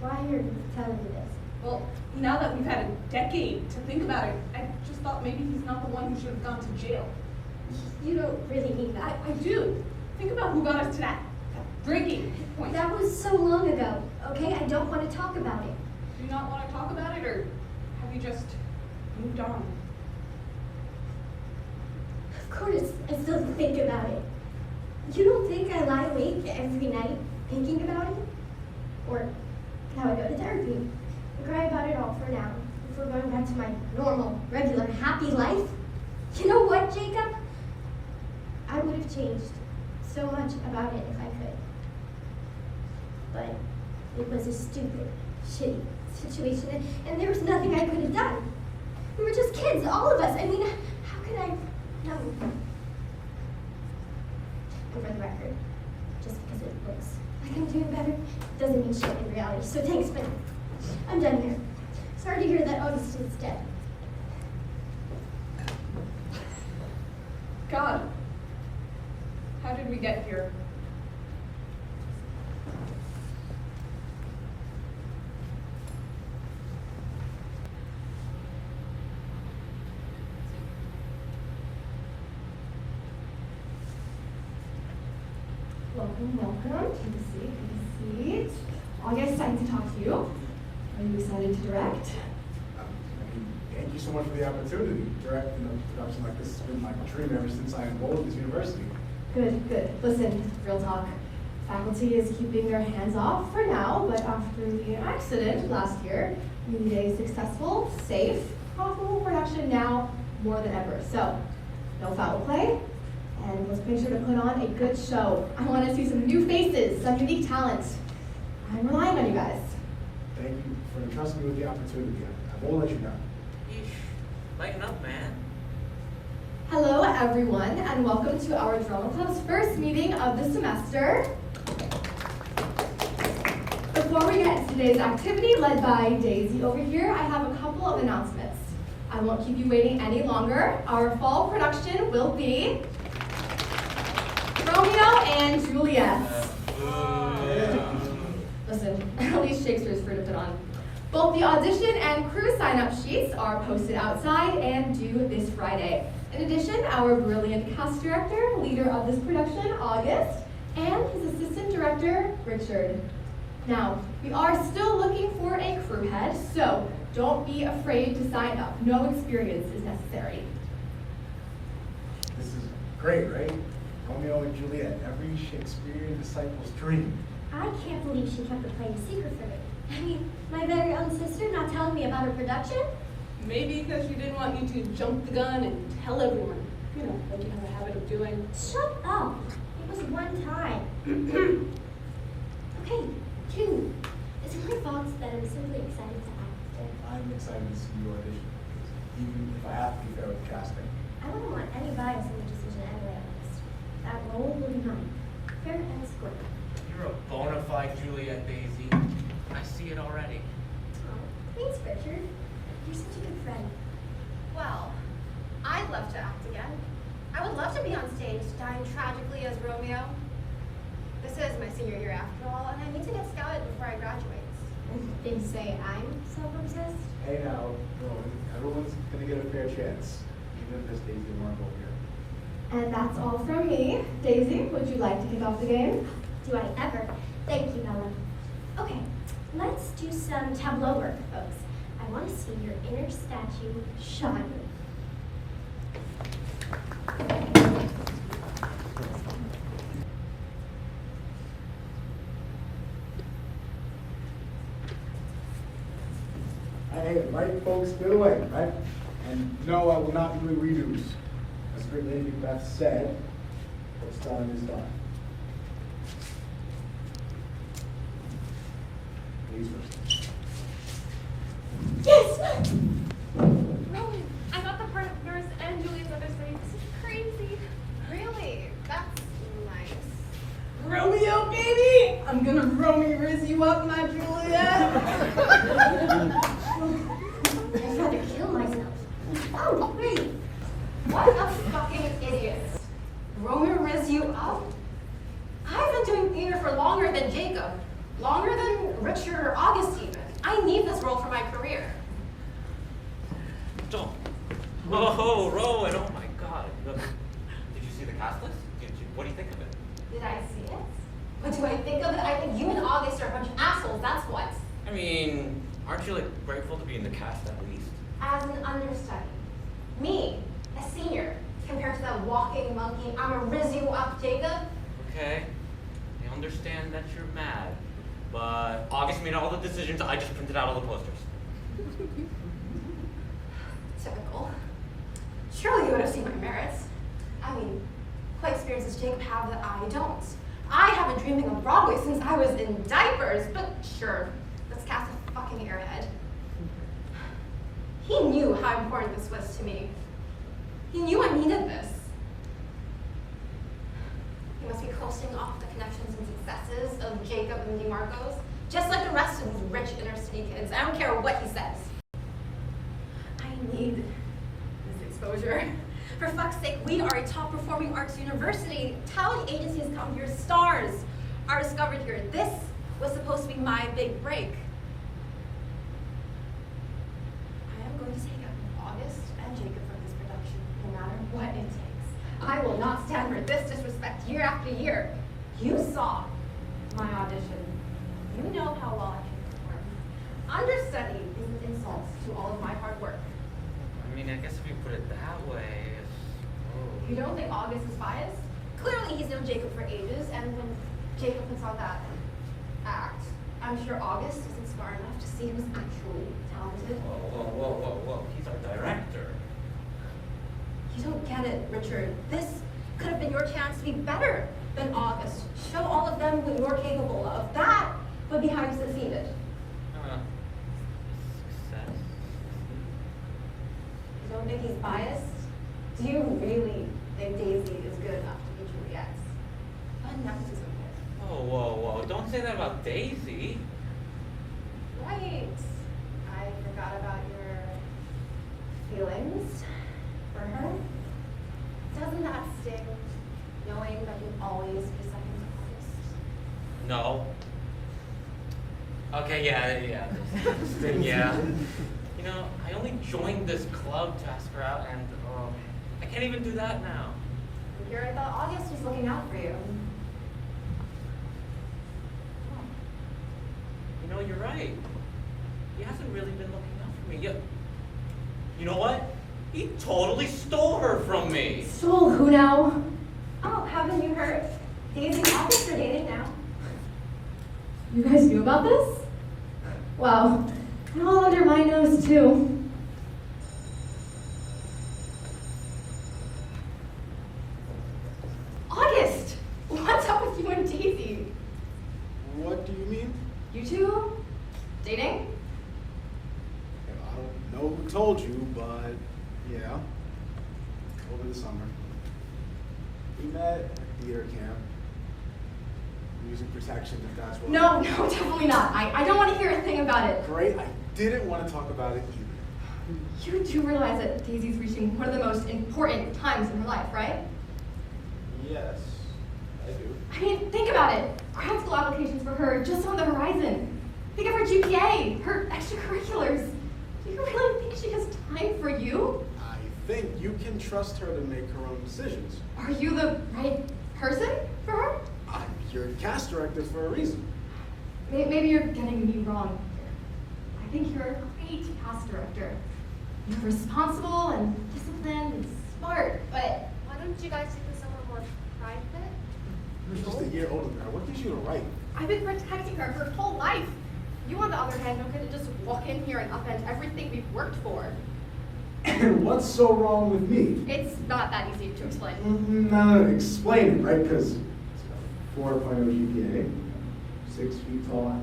Why are you telling me this? Well, now that we've had a decade to think about it, I just thought maybe he's not the one who should have gone to jail. You don't really mean that. I do. Think about who got us to that drinking point. That was so long ago, okay? I don't want to talk about it. Do you not want to talk about it, or have you just moved on? Of course, I still think about it. You don't think I lie awake every night thinking about it? Or how I go to therapy and cry about it all for now, before going back to my normal, regular, happy life? You know what, Jacob? I would have changed so much about it if I could. But it was a stupid, shitty, situation, and there was nothing I could have done. We were just kids, all of us. I mean, how could I? No. And for the record, just because it looks like I'm doing better doesn't mean shit in reality. So thanks, but I'm done here. Sorry to hear that August is dead. God, how did we get here? Welcome. Take a seat. August, excited to talk to you. Are you excited to direct? Thank you so much for the opportunity. Directing a production like this has been my dream ever since I enrolled at this university. Good. Listen, real talk. Faculty is keeping their hands off for now, but after the accident last year, we need a successful, safe, profitable production now more than ever. So, no foul play, and let's make sure to put on a good show. I want to see some new faces, some unique talent. I'm relying on you guys. Thank you for entrusting me with the opportunity. I will let you know. Lighten up, man. Hello, everyone, and welcome to our Drama Club's first meeting of the semester. Before we get into today's activity, led by Daisy over here, I have a couple of announcements. I won't keep you waiting any longer. Our fall production will be Romeo and Juliet. Listen, at least Shakespeare's free to put on. Both the audition and crew sign-up sheets are posted outside and due this Friday. In addition, our brilliant cast director, leader of this production, August, and his assistant director, Richard. Now, we are still looking for a crew head, so don't be afraid to sign up. No experience is necessary. This is great, right? Romeo and Juliet, every Shakespearean disciple's dream. I can't believe she kept the play a secret from me. I mean, my very own sister not telling me about her production? Maybe because she didn't want you to jump the gun and tell everyone. You know, like you have a habit of doing. Shut up. It was one time. Okay, 2. Is it my fault that I'm simply excited to act? I'm excited to see you audition, even if I have to be fair with the casting. I wouldn't want any bias in the decision anyway, August. That role will be mine. Fair and square. You're a bona fide Juliet, Daisy. I see it already. Oh, thanks, Richard. You're such a good friend. Well, I'd love to act again. I would love to be on stage, dying tragically as Romeo. This is my senior year after all, and I need to get scouted before I graduate. Did you say I'm self-obsessed? Hey now, everyone's gonna get a fair chance, even if it's Daisy and Mark over here. And that's all from me. Daisy, would you like to kick off the game? Do I ever? Thank you, Bella. Okay, let's do some tableau work, folks. I want to see your inner statue shine. Hey, right, folks, clear the way, right? And no, I will not be doing redos. As great Lady Macbeth said, what's done is done. Ladies first. Yes! Rowan, I got the part of Nurse and Juliet's other side. This is crazy. Really? That's nice. Romeo, baby! I'm gonna Romeo-riz you up, my Juliet. I tried to kill myself. Oh, wait. What a fucking idiot. Romeo riz you up? I've been doing theater for longer than Jacob. Longer than Richard or August even. I need this role for my career. Don't. Oh, Rowan, oh my God. Look, did you see the cast list? What do you think of it? Did I see it? What do I think of it? I think you and August are a bunch of assholes, that's what. I mean, aren't you like grateful to be in the cast at least? As an understudy. Me, a senior, compared to that walking monkey, I'm a riz you up, Jacob. Okay, I understand that you're mad, but August made all the decisions. I just printed out all the posters. Typical. Surely you would have seen my merits. I mean, what experiences Jacob have that I don't? I have been dreaming of Broadway since I was in diapers, but sure, let's cast a fucking fucking airhead. He knew how important this was to me. He knew I needed this. He must be coasting off the connections and successes of Jacob and DeMarcos, just like the rest of these rich inner city kids. I don't care what he says. I need this exposure. For fuck's sake, we are a top performing arts university. Talent agencies come here, stars are discovered here. This was supposed to be my big break. I am going to take out August and Jacob from this production, no matter what it takes. I will not stand for this disrespect year after year. You saw my audition. You know how well I can perform. Understudy is an insult to all of my hard work. I mean, I guess if you put it that way, You don't think August is biased? Clearly he's known Jacob for ages, and when Jacob puts on that act, I'm sure August isn't smart enough to see who's actually talented. Whoa. He's our director. You don't get it, Richard. This could have been your chance to be better than August. Show all of them what you're capable of. That would be how you succeeded. Success? You don't think he's biased? Do you really think Daisy is good enough to be Juliet's? What nepotism here? Whoa. Don't say that about Daisy. Right. I forgot about your feelings for her. Doesn't that sting, knowing that you'll always be second to August? No. Okay, yeah. This thing, yeah. You know, I only joined this club to ask her out, and I can't even do that now. And here I thought August was looking out for you. You know, you're right. He hasn't really been looking out for me. You know what? He totally stole her from me. Stole who now? Oh, haven't you heard? Daisy and August are dating now. You guys knew about this? Wow, and all under my nose too. August! What's up with you and Daisy? What do you mean? You two? Dating? I don't know who told you, but yeah. Over the summer. We met at theater camp. Music protection, if that's what. No, definitely not. I don't want to hear a thing about it. Great, I didn't want to talk about it either. You do realize that Daisy's reaching one of the most important times in her life, right? Yes, I do. I mean, think about it. Grad school applications for her just on the horizon. Think of her GPA, her extracurriculars. Do you really think she has time for you? I think you can trust her to make her own decisions. Are you the right person for her? I'm your cast director for a reason. Maybe you're getting me wrong here. I think you're a great cast director. You're responsible and disciplined and smart, but why don't you guys take this somewhere more private? You're just a year older than her. What gives you the right? I've been protecting her her whole life. You, on the other hand, don't get to just walk in here and upend everything we've worked for. And what's so wrong with me? It's not that easy to explain. No, explain it, right? Because 4.0 GPA, 6 feet tall.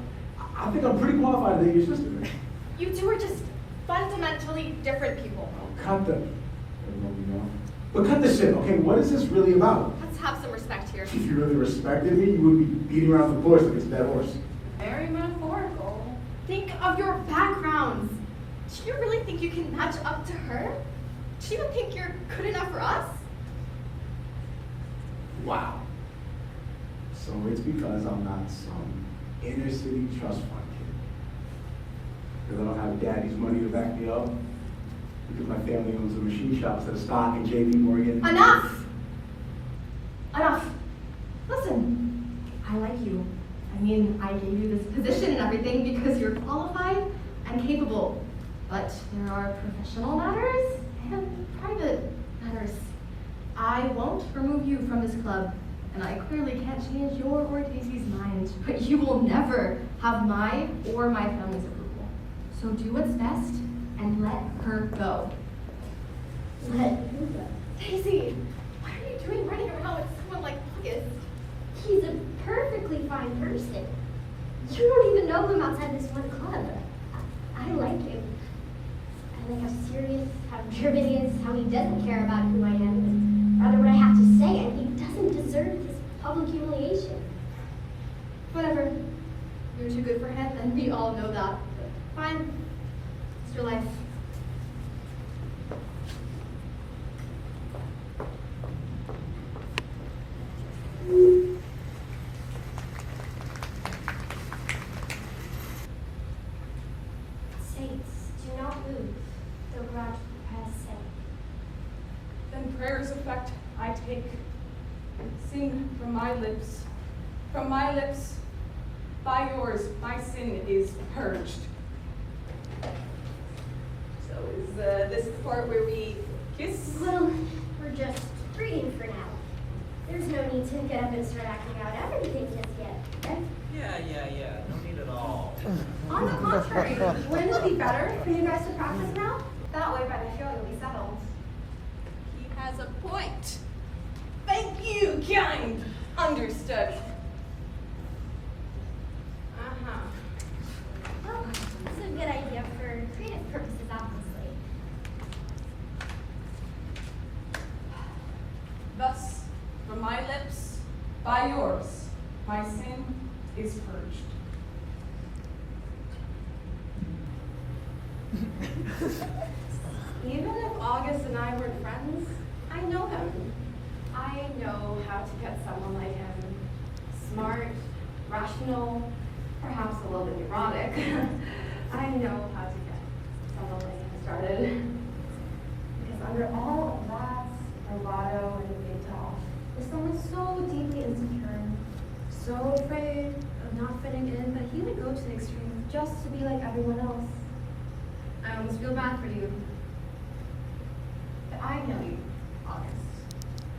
I think I'm pretty qualified to date your sister. You two are just fundamentally different people. Cut the. But cut the shit, okay? What is this really about? Let's have some respect here. If you really respected me, you would be beating around the bush like it's a dead horse. Very metaphorical. Think of your backgrounds. Do you really think you can match up to her? Do you think you're good enough for us? Wow. So it's because I'm not some inner city trust fund kid. Because I don't have daddy's money to back me up. Because my family owns a machine shop instead of stock and JP Morgan. Enough! Enough. Listen, I like you. I mean, I gave you this position and everything because you're qualified and capable. But there are professional matters and private matters. I won't remove you from this club, and I clearly can't change your or Daisy's mind, but you will never have my or my family's approval. So do what's best and let her go. Let who go? Daisy, what are you doing running around with someone like August? He's a perfectly fine person. You don't even know him outside this one club. other videos how he doesn't care about who I am, but rather what I have to say, and he doesn't deserve this public humiliation. Whatever. You're too good for him, and we all know that. Fine. It's your life. Saints, do not move, though God has said. Then prayer's effect I take, sing from my lips, by yours my sin is purged. So is this the part where we kiss? Well, we're just reading for now. There's no need to get up and start acting out everything just yet, right? Yeah. No need at all. On the contrary, wouldn't it be better for you guys to practice now? That way, by the show, you'll be settled. He has a point. Thank you, kind understudy. Well, it's a good idea for creative purposes, obviously. Thus, from my lips, by yours, my sin is purged. Even if August and I weren't friends, I know him. I know how to get someone like him. Smart, rational, perhaps a little bit neurotic. I know how to get someone like him started. Because under all of that bravado and big talk, is someone so deeply insecure, so afraid of not fitting in that he would go to the extreme just to be like everyone else. I almost feel bad for you. But I know you, August.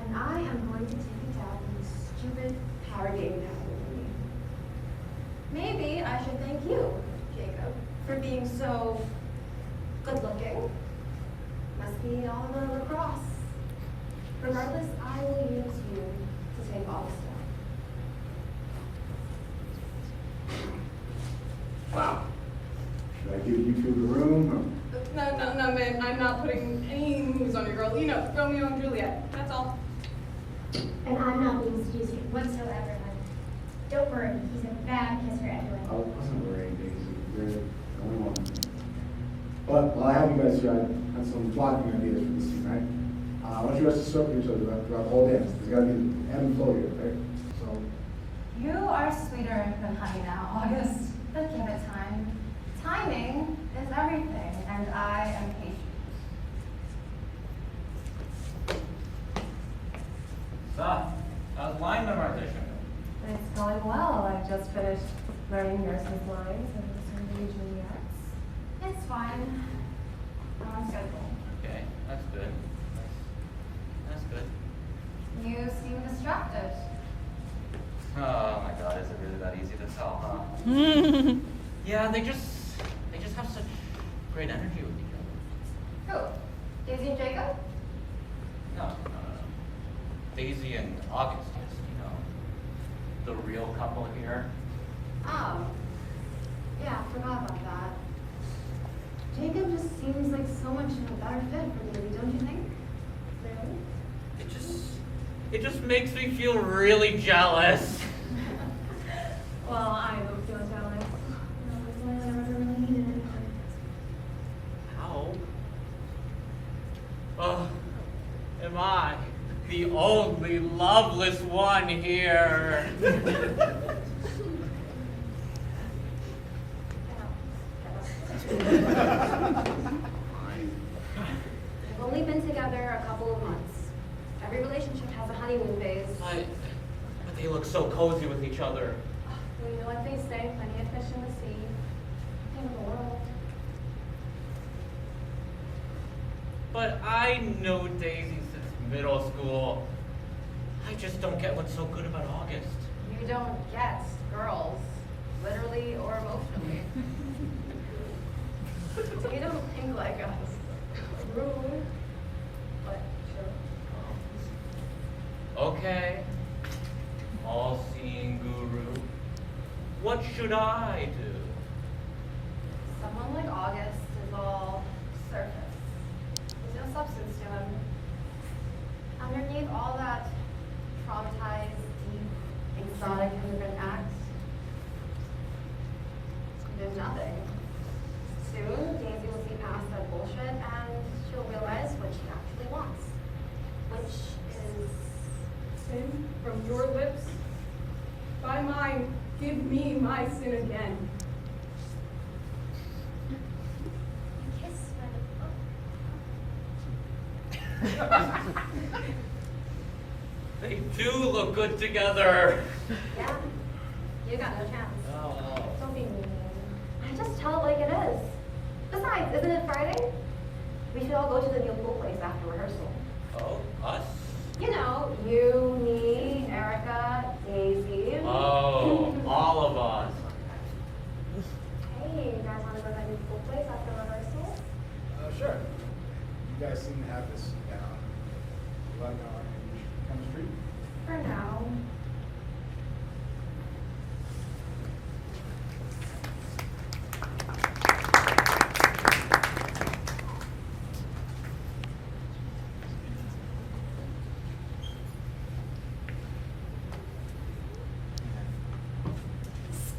And I am going to take you down in this stupid power game you have with me. Maybe I should thank you, Jacob, for being so good looking. Must be all the lacrosse. Regardless, I will use you to take August down. Wow. Should I give you two the room? No, man, I'm not putting any moves on your girl. You know, Romeo and Juliet, that's all. And I'm not being seduced whatsoever, honey. Don't worry, he's a bad kisser anyway. I wasn't worried, Daisy. You're the only one. But while I have you guys here, I had some blocking ideas for this scene, right? I want you guys to circle each other throughout the whole dance. There's got to be an ebb and flow here, right? So, You are sweeter than honey now, August. But give it time. Timing is everything, and I am patient. So, how's line memorization? It's going well. I've just finished learning nurses' lines and Romeo and Juliet's. It's fine. I'm on schedule. Okay, that's good. That's good. You seem distracted. Oh my god, is it really that easy to tell, huh? Yeah, they just have such great energy with each other. Who? Daisy and Jacob? No. Daisy and August, just, the real couple here. Oh. Yeah, I forgot about that. Jacob just seems like so much a better fit for Daisy, don't you think? Really? It just makes me feel really jealous. Well, I don't feel jealous. No, I never really needed anything. How? Oh, am I the only loveless one here? We've only been together a couple of months. Every relationship has a honeymoon phase. But they look so cozy with each other. Well, you know what they say, plenty of fish in the sea. Think of the world. But I know Daisy since middle school. I just don't get what's so good about August. You don't get girls, literally or emotionally. You don't think like us. Rude, but true. Okay. All-seeing guru. What should I do? Someone like August is all surface. There's no substance to him. Underneath all that traumatized, deep, exotic immigrant acts, there's nothing. Soon, Daisy will see past that bullshit and she'll realize what she actually wants, which is Sin from your lips, by mine, give me my sin again. kiss They do look good together. Yeah, you got no chance. Oh. Don't be mean. I just tell it like it is. Besides, isn't it Friday? We should all go to the new pool place after rehearsal. Oh, us? You know, you, me, Erica, Daisy. Oh, all of us. Hey, you guys want to go to that new pool place after rehearsal? Sure. You guys seem to have this down. You like our chemistry? For now.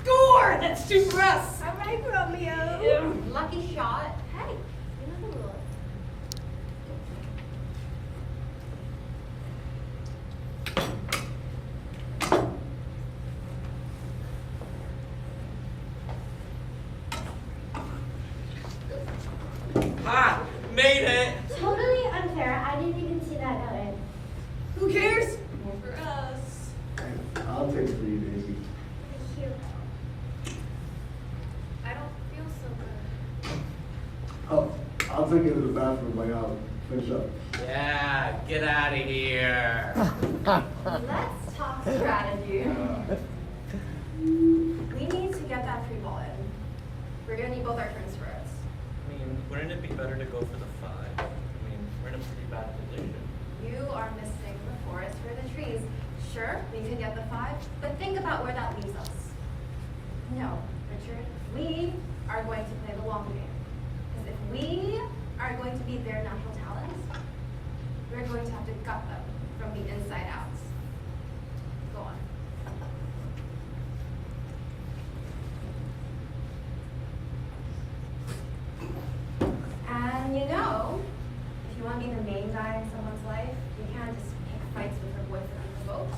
Score! That's two for us. All right, Romeo. Lucky shot. Hey, you know the rules. Ha! Made it! Totally unfair. I didn't even see that note. Who cares? More for us. I'll take for you, Daisy. Hero. I don't feel so good. Oh, I'll take you to the bathroom while y'all finish up. Yeah, get out of here. Let's talk strategy. We need to get that free ball in. We're gonna need both our turns for it. I mean, wouldn't it be better to go for the 5? I mean, we're in a pretty bad position. You are missing the forest for the trees. Sure, we could get the 5, but think about where that leaves us. No, Richard, we are going to play the long game. Because if we are going to be their natural talents, we're going to have to gut them from the inside out. Go on. And you know, if you want to be the main guy in someone's life, you can't just pick fights with her boyfriend unprovoked.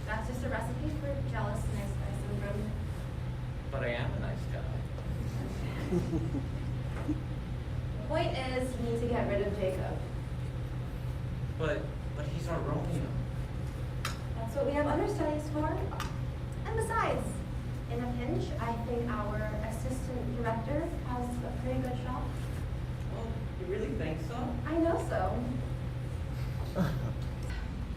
That's just a recipe for jealous nice guy syndrome. But I am a nice guy. The point is, you need to get rid of Jacob. But he's our Romeo. That's what we have understudies for. And besides, in a pinch, I think our assistant director has a pretty good shot. Oh, you really think so? I know so.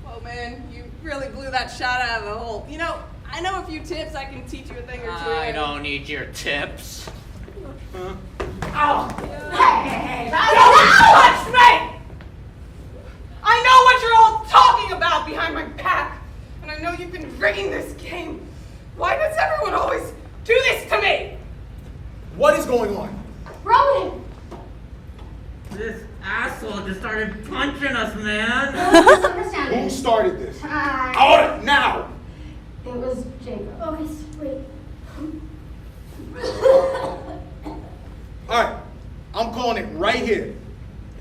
Oh man, you really blew that shot out of the hole. You know, I know a few tips. I can teach you a thing or two. I don't need your tips. Huh? Ow! Hey, Don't touch me! I know what you're all talking about behind my back, and I know you've been rigging this game. Why does everyone always do this to me? What is going on? Roman! This asshole just started punching us, man. Who started this? I... Out it now! It was Jacob. Okay, wait. Alright, I'm calling it right here.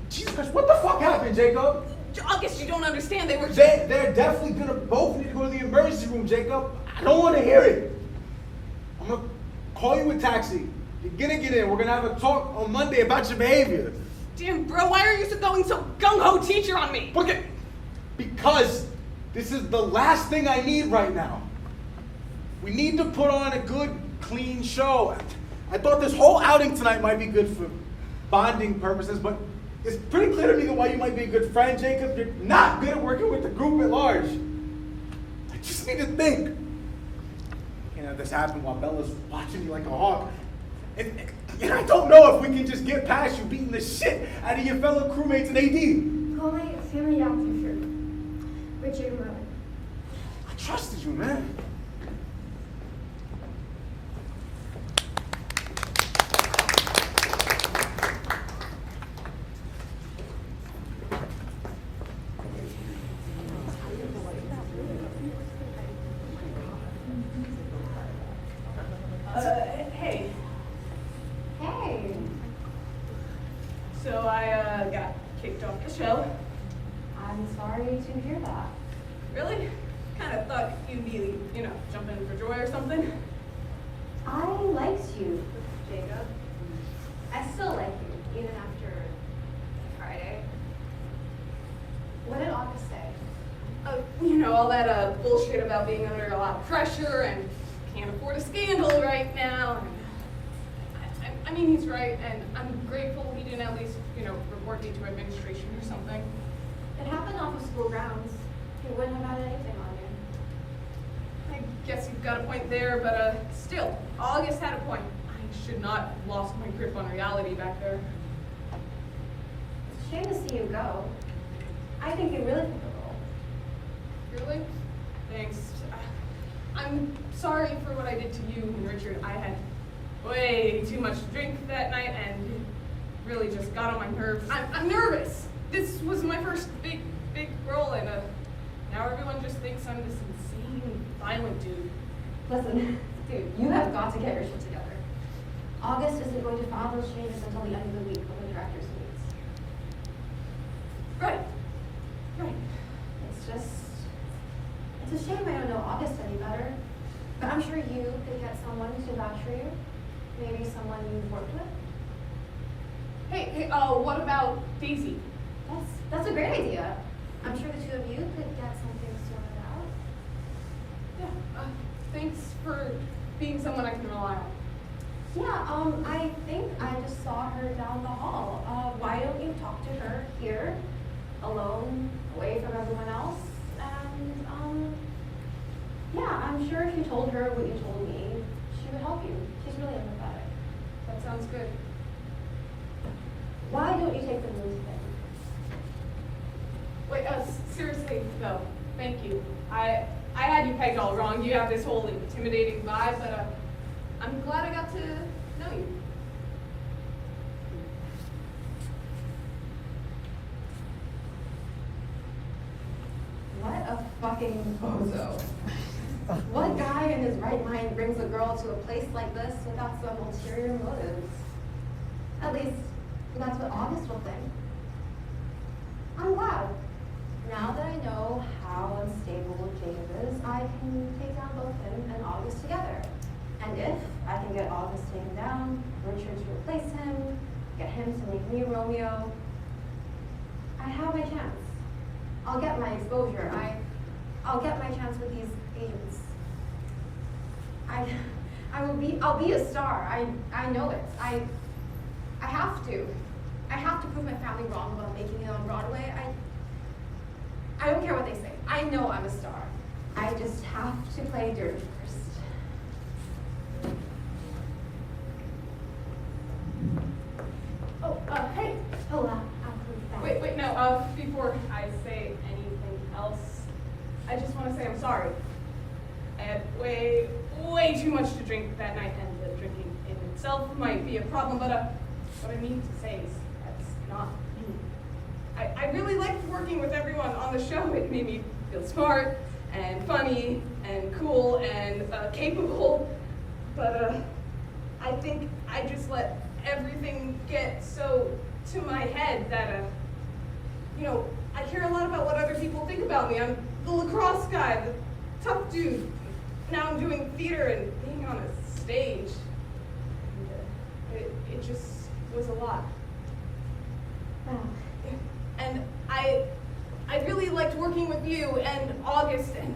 Jesus Christ, what the fuck happened, Jacob? August, you don't understand. They were. They're definitely gonna both need to go to the emergency room, Jacob. I don't want to hear it. I'm gonna call you a taxi. You're gonna get in. We're gonna have a talk on Monday about your behavior. Damn, bro, why are you going so gung-ho teacher on me? Because this is the last thing I need right now. We need to put on a good, clean show. I thought this whole outing tonight might be good for bonding purposes, but it's pretty clear to me that while you might be a good friend, Jacob, you're not good at working with the group at large. I just need to think. I can't have this happen while Bella's watching you like a hawk. And I don't know if we can just get past you beating the shit out of your fellow crewmates in AD. Call my family doctor, sure. Richard and Rowan. I trusted you, man. I'm sorry to hear that. Really? Kind of thought you'd be, jumping for joy or something. I liked you, Jacob. I still like you, even after Friday. What did August say? All that bullshit about being under a lot of pressure and can't afford a scandal right now. I mean, he's right, and I'm grateful he didn't at least, report me to administration or something. It happened off of school grounds. He wouldn't have had anything on you. I guess you've got a point there, but still, August had a point. I should not have lost my grip on reality back there. It's a shame to see you go. I think you really fit the role. Really? Thanks. I'm sorry for what I did to you and Richard. I had way too much to drink that night and it really just got on my nerves. I'm nervous. This was my first big role and now everyone just thinks I'm this insane, violent dude. Listen, dude, you have got to get your shit together. August isn't going to file those changes until the end of the week when the directors meets. Right. It's a shame I don't know August any better, but I'm sure you could get someone to vouch for you. Maybe someone you've worked with. Hey, what about Daisy? That's a great idea. I'm sure the two of you could get something sorted out. Yeah, thanks for being someone I can rely on. Yeah, I think I just saw her down the hall. Why don't you talk to her here, alone, away from everyone else? And, yeah, I'm sure if you told her what you told me, she would help you. She's really empathetic. That sounds good. Why don't you take the news thing? Wait, seriously, though, thank you. I had you pegged all wrong. You have this whole intimidating vibe, but I'm glad I got to know you. What a fucking bozo. What guy in his right mind brings a girl to a place like this without some ulterior motives? At least, that's what August will think. I'm glad. Now that I know how unstable Jacob is, I can take down both him and August together. And if I can get August taken down, Richard to replace him, get him to make me Romeo, I have my chance. I'll get my exposure. I'll get my chance with these agents. I'll be a star. I know it. I have to. I have to prove my family wrong about making it on Broadway. I don't care what they say. I know I'm a star. I just have to play dirty first. Oh, hey. Hola. Wait, no, before I say anything else, I just want to say I'm sorry. I had way too much to drink that night, and the drinking in itself might be a problem, but what I mean to say is that's not me. I really liked working with everyone on the show. It made me feel smart and funny and cool and capable, but I think I just let everything get so to my head that I care a lot about what other people think about me. I'm the lacrosse guy, the tough dude. Now I'm doing theater and being on a stage. And, it just was a lot. And I really liked working with you and August, and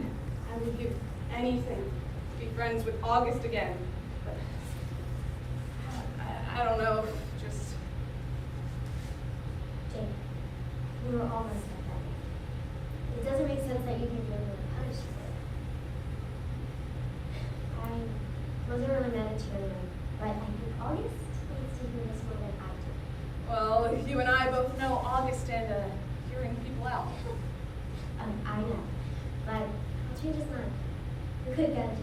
I would give anything to be friends with August again. But I don't know, just... Jake, we were almost at that. It doesn't make sense that you can get really punished for it. I wasn't really mad at you, but I think August needs to hear this more than I do. Well, you and I both know August and hearing people out. I know, but I'll change his mind. We could get it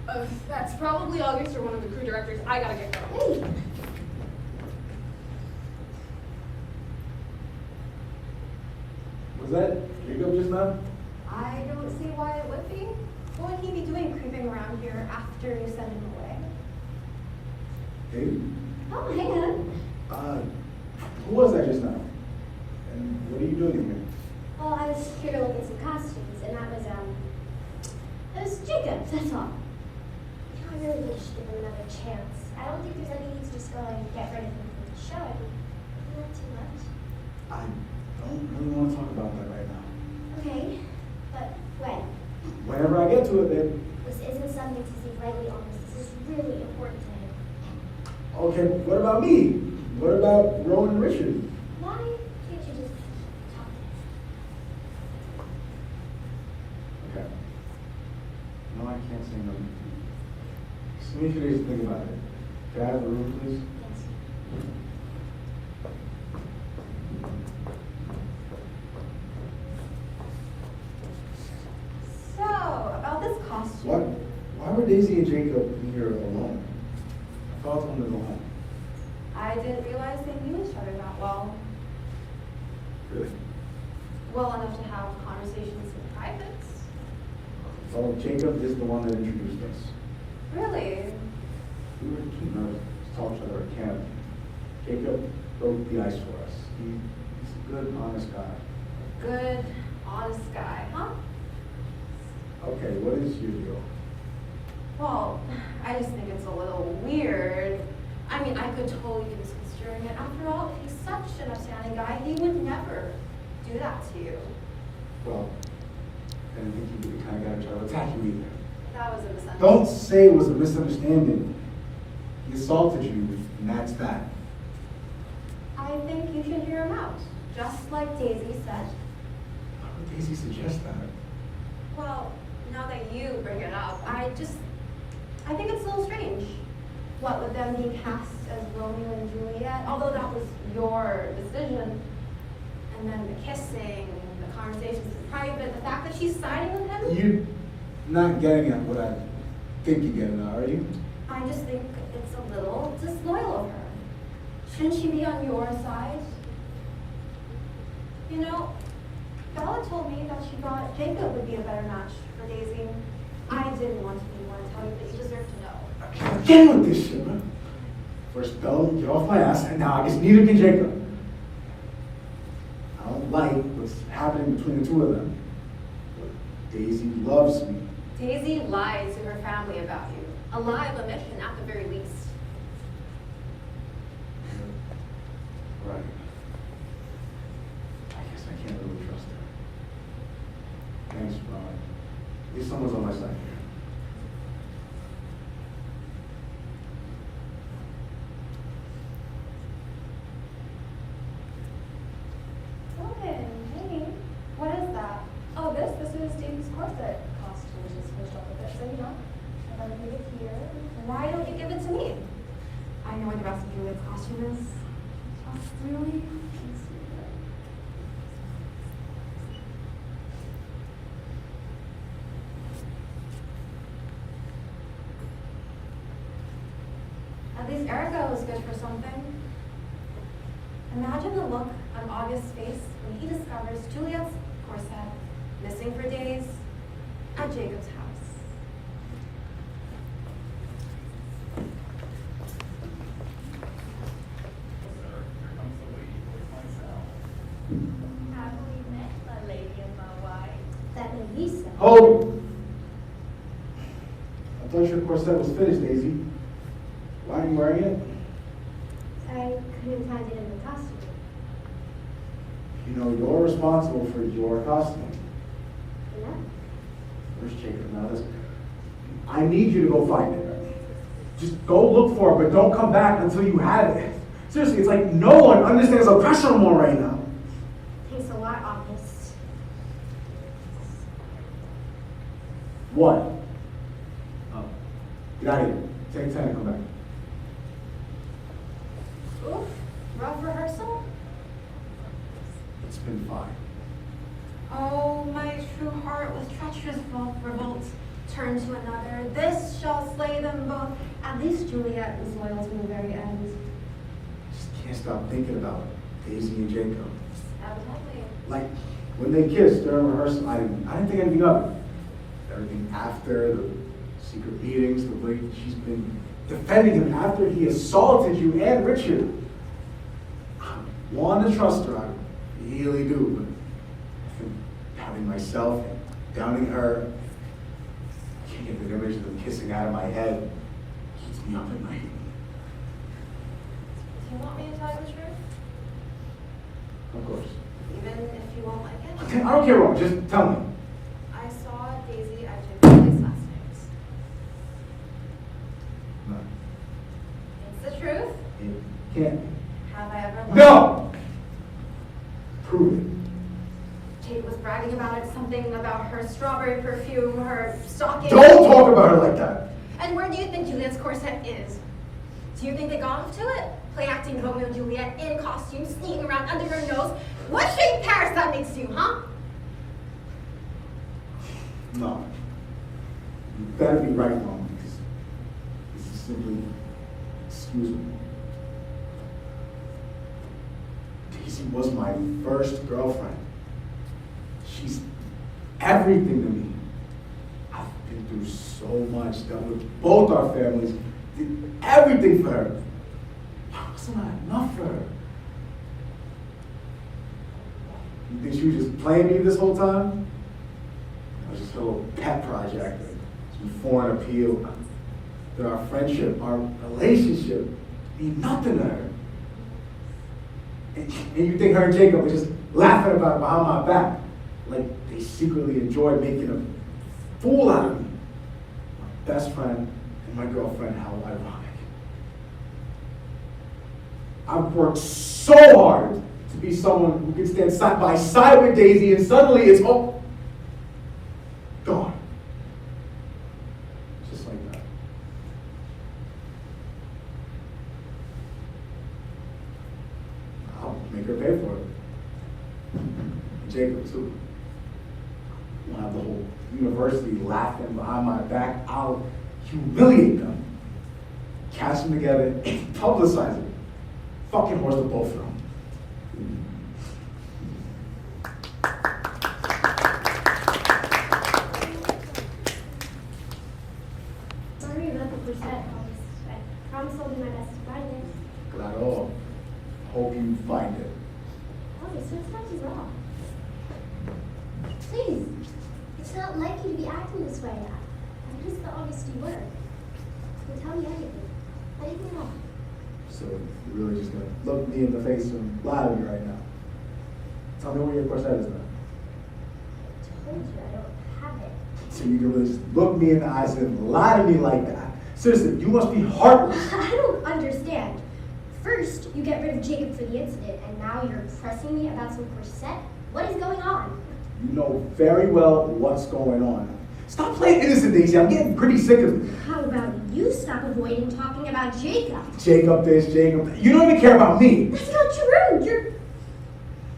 together. That's probably August or one of the crew directors. I gotta get going. Hey! Was that Jacob just now? I don't see why it would be. What would he be doing creeping around here after you send him away? Hey. Oh, hey, Ann. Who was that just now? And what are you doing here? Well, I was here to look at some costumes, and that was Jacob, that's all. You know, I really think you should give him another chance. I don't think there's any need to just go and get rid of him from the show. I mean, not too much. I don't really want to talk about that right now. Okay, but when? Whenever I get to it, then. This isn't something to see lightly on. This is really important to him. Okay, what about me? What about Rowan and Richard? Why can't you just talk to him? Okay. No, I can't say no. Just give me a few days to think about it. Can I have the room, please? Yes. So, about this costume. What? Why were Daisy and Jacob here alone? I thought I told them to go home. I didn't realize they knew each other that well. Really? Well enough to have conversations in private. So Jacob is the one that introduced us. Really? We were keeping to talk to each other at camp. Jacob broke the ice for us. He's a good, honest guy. Good, honest guy, huh? Okay, what is your deal? Well, I just think it's a little weird. I mean, I could totally be misconstruing it. After all, he's such an upstanding guy, he would never do that to you. Well, I didn't think he would be the kind of guy to try to attack you either. That was a misunderstanding. Don't say it was a misunderstanding. He assaulted you, and that's that. I think you should hear him out, just like Daisy said. Why would Daisy suggest that? Well, now that you bring it up, I think it's a little strange. What with them being cast as Romeo and Juliet, although that was your decision, and then the kissing, the conversations in private, the fact that she's siding with him. You're not getting at what I think you're getting at, are you? I just think it's a little disloyal of her. Shouldn't she be on your side? You know, Bella told me that she thought Jacob would be a better match for Daisy. I didn't want to be one to tell you, but you deserve to know. Again with this shit, man. First Bella, get off my ass, and now I guess neither can Jacob. I don't like what's happening between the two of them. But Daisy loves me. Daisy lied to her family about you. A lie of omission at the very least. Right. I guess I can't really trust her. Thanks, Ron. At least someone's on my side here. Robin, hey, what is that? Oh, this is Daisy corset costume. Just finished up with it, so you know. I'm gonna leave it here. Why don't you give it to me? I know where the rest of Juliet's costume is. Just really. At least Erica was good for something. Imagine the look on August's face when he discovers Juliet's corset missing for days at Jacob's house. Have we met, my lady and my wife? That may be so. Hold! I thought your corset was finished, Daisy. Why are you wearing it? I couldn't find it in the costume. You know, you're responsible for your costume. Yeah? Where's Jacob now? I need you to go find it. Just go look for it, but don't come back until you have it. Seriously, it's like no one understands the pressure I'm on right now. Thanks a lot, August. What? Oh. Get out of here. Take 10 and come back. Oof, rough rehearsal? It's been fine. Oh, my true heart with treacherous revolt turned to another. This shall slay them both. At least Juliet was loyal to the very end. Just can't stop thinking about Daisy and Jacob. Evidently. Like, when they kissed during rehearsal, I didn't think anything of it. Everything after, the secret meetings, the way she's been defending him after he assaulted you and Richard. want to trust her, I really do, but I think doubting myself and doubting her, I can't get the image of them kissing out of my head. It keeps me up at night. Do you want me to tell you the truth? Of course. Even if you won't like it? I don't care what, just tell me. I saw Daisy at Jacob's place last night. No. It's the truth. It can't be. Have I ever lied? No! Prove it. Kate was bragging about it, something about her strawberry perfume, her stocking. Don't talk about her like that. And where do you think Juliet's corset is? Do you think they got off to it? Play acting Romeo and Juliet in costume, sneaking around under your nose? What shaped Paris that makes you, huh? No. You better be right, Mom, because this is simply excusable. Daisy was my first girlfriend. She's everything to me. I've been through so much, dealt with both our families, did everything for her. Why wasn't I enough for her? You think she was just playing me this whole time? I was just her little pet project, some foreign appeal. That our friendship, our relationship, mean nothing to her. And you think her and Jacob were just laughing about it behind my back, like they secretly enjoyed making a fool out of me. My best friend and my girlfriend, how ironic. I've worked so hard to be someone who can stand side by side with Daisy, and suddenly it's all gone. Just like that. I'll make her pay for it. And Jacob, too. I'll have the whole university laughing behind my back. I'll humiliate them, catch them together, and publicize it. Fucking horse the both of them. Sorry about the corset, August. I promise I'll do my best to find it. Claro. Hope you find it. August, what's not is wrong? Please, it's not like you to be acting this way. I'm just the August you were. So tell me everything. Anything at all. So you're really just gonna look me in the face and lie to me right now. Tell me where your corset is now. I told you I don't have it. So you can really just look me in the eyes and lie to me like that. Seriously, you must be heartless. I don't understand. First, you get rid of Jacob for the incident, and now you're pressing me about some corset? What is going on? You know very well what's going on. Stop playing innocent, Daisy. I'm getting pretty sick of it. How about you stop avoiding talking about Jacob? Jacob this, Jacob that. You don't even care about me. That's not true. You're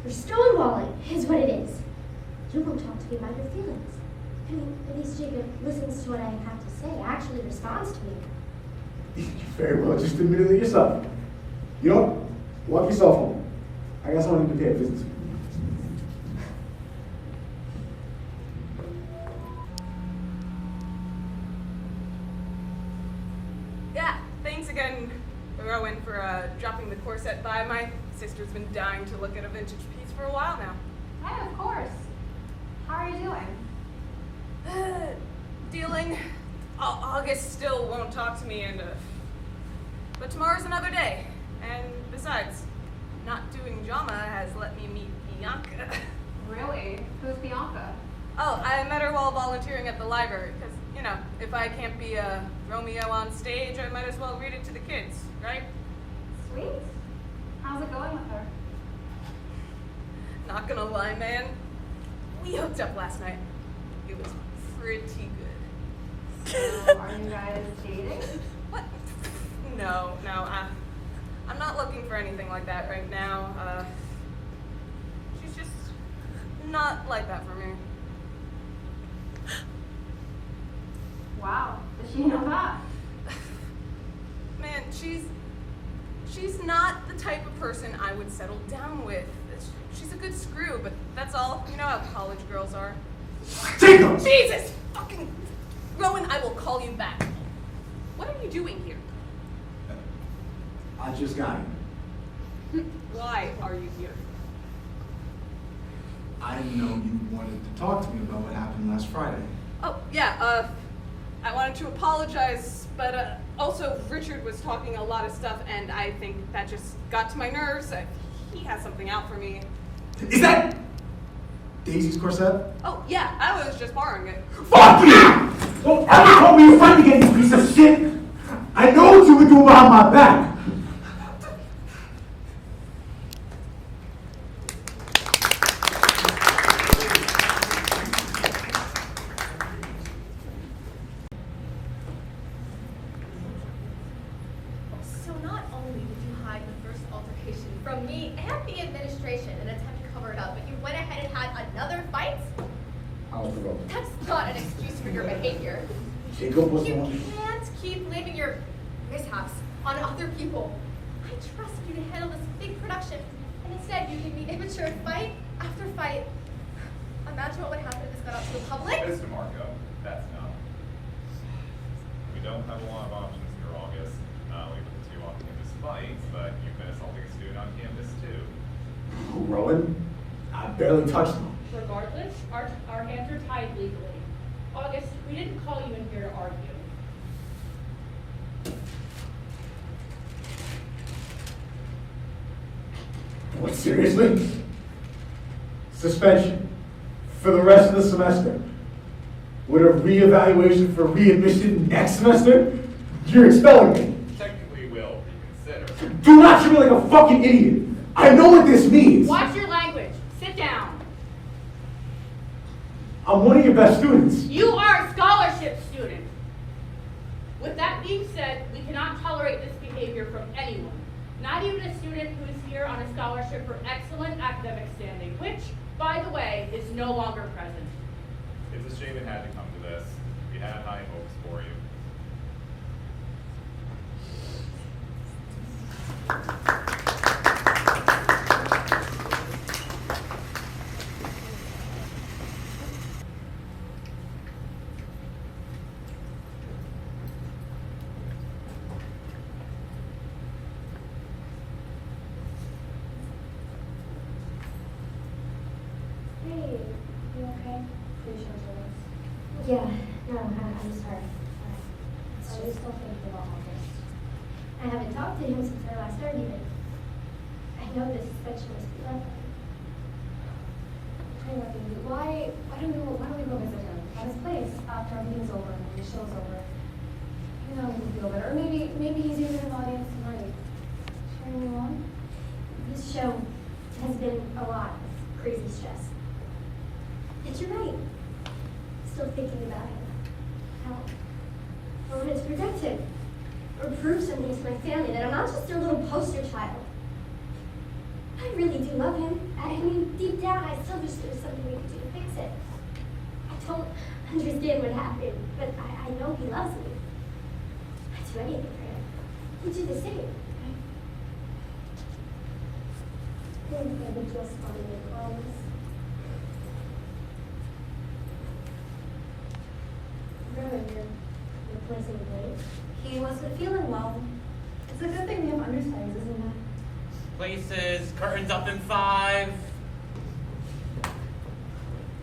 stonewalling, is what it is. You won't talk to me about your feelings. I mean, at least Jacob listens to what I have to say, actually responds to me. You very well just admitted it yourself. You know, walk yourself home. I got someone to pay a visit to. Yeah, thanks again, Rowan, for dropping the corset by. My sister's been dying to look at a vintage piece for a while now. Yeah, of course. How are you doing? Dealing. August still won't talk to me, but tomorrow's another day. And besides, not doing drama has let me meet Bianca. Really? Who's Bianca? Oh, I met her while volunteering at the library, because, you know, if I can't be a Romeo on stage, I might as well read it to the kids, right? Sweet. How's it going with her? Not gonna lie, man. We hooked up last night. It was pretty good. So, are you guys dating? What? No, I'm not looking for anything like that right now. She's just not like that for me. Wow. Does she know that? Man, she's not the type of person I would settle down with. She's a good screw, but that's all. You know how college girls are. Jacob! Jesus! Fucking Rowan, I will call you back. What are you doing here? I just got here. Why are you here? I didn't know you wanted to talk to me about what happened last Friday. Oh, yeah, I wanted to apologize, but also Richard was talking a lot of stuff, and I think that just got to my nerves. He has something out for me. Is that Daisy's corset? Oh, yeah, I was just borrowing it. Fuck you! Don't ever call me a friend again, you piece of shit! I know what you were doing behind my back! So not only did you hide the first altercation from me and the administration and attempt to cover it up, but you went ahead and had another fight? I was provoked. That's not an excuse for your behavior. Jacob was the You one. can't keep blaming your mishaps on other people. I trusted you to handle this big production, and instead you gave me immature fight after fight. Imagine what would happen if this got out to the public. Mr. Marco, that's not. We don't have a lot of options here, August. Not only with the two on-campus fights, but you've been assaulting a student on campus too. Rowan? I barely touched him. Regardless, our hands are tied legally. August, we didn't call you in here to argue. What, seriously? Suspension for the rest of the semester. With a reevaluation for readmission next semester? You're expelling me. Technically will reconsider. Do not treat me like a fucking idiot. I know what this means. Watch your language. Sit down. I'm one of your best students. You are a scholarship student. With that being said, we cannot tolerate this behavior from anyone. Not even a student who is here on a scholarship for excellent academic standing, which, by the way, is no longer present. It's a shame it had to come to this. We had high hopes for you. Hey, you okay? Yeah, no, I'm sorry. I was still thinking about August. I haven't talked to him since our last argument. I know the suspension was left. Why don't we go visit him at his place after our meeting's over and the show's over? You know, he'll feel better. Or maybe he's even in the audience tonight. Cheering you on? This show has been a lot of crazy stress. But you're right. Still thinking about him. How I wanted to protect him. Or prove something to my family that I'm not just their little poster child. I really do love him. I mean, deep down, I still wish there was something we could do to fix it. I don't understand what happened, but I know he loves me. I'd do anything for him. He'd do the same, right? I think I would just want to make clothes. Ruin your replacing Blake. He wasn't feeling well. It's a good thing we have understudies, isn't it? Places, curtains up in 5.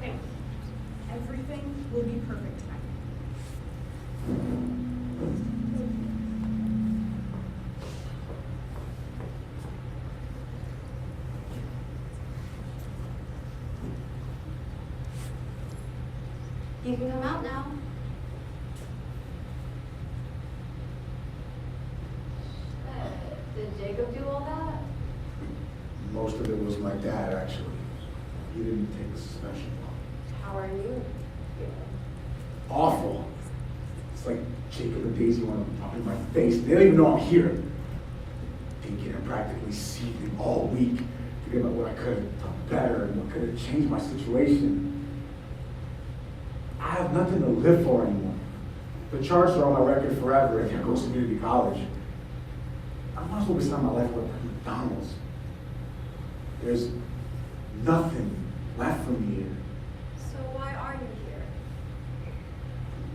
Hey, everything will be perfect tonight. You can come out now. Did Jacob do all that? Most of it was my dad, actually. He didn't take the suspension. How are you? Awful. It's like Jacob and Daisy want to pop in my face. They don't even know I'm here. Thinking and practically seething all week, thinking about what I could have done better and what could have changed my situation. I have nothing to live for anymore. The charts are on my record forever, and there goes community college. I might as well be spending my life working at McDonald's. There's nothing left for me here. So why are you here?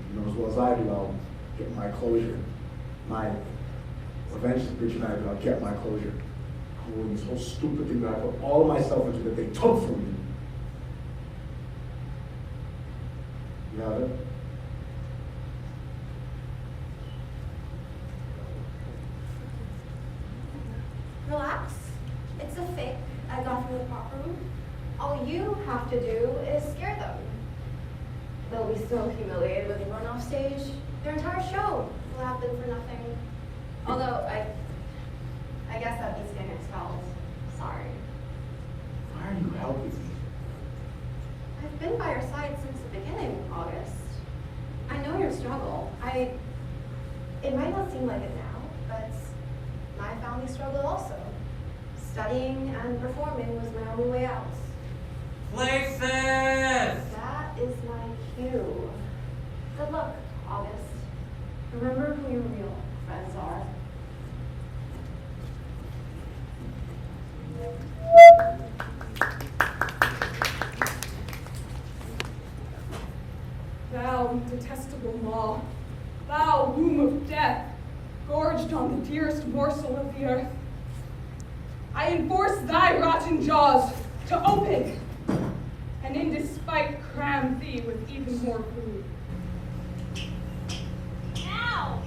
You know as well as I do, I'll get my closure. Eventually, Richard and I will get my closure. Oh, and this whole stupid thing that I put all of myself into that they took from me. You got it? Relax. It's a fake I got from the prop room. All you have to do is scare them. They'll be so humiliated when they run off stage. Their entire show will happen for nothing. Although, I guess that means getting expelled. Sorry. Why are you helping me? I've been by your side since the beginning, August. I know your struggle. It might not seem like it now, but my family struggled also. Studying and performing was my only way out. Places! That is my cue. Good luck, August. Remember who your real friends are. Thou detestable maw, thou womb of death, gorged on the dearest morsel of the earth, I enforce thy rotten jaws to open, and in despite cram thee with even more food. Ow!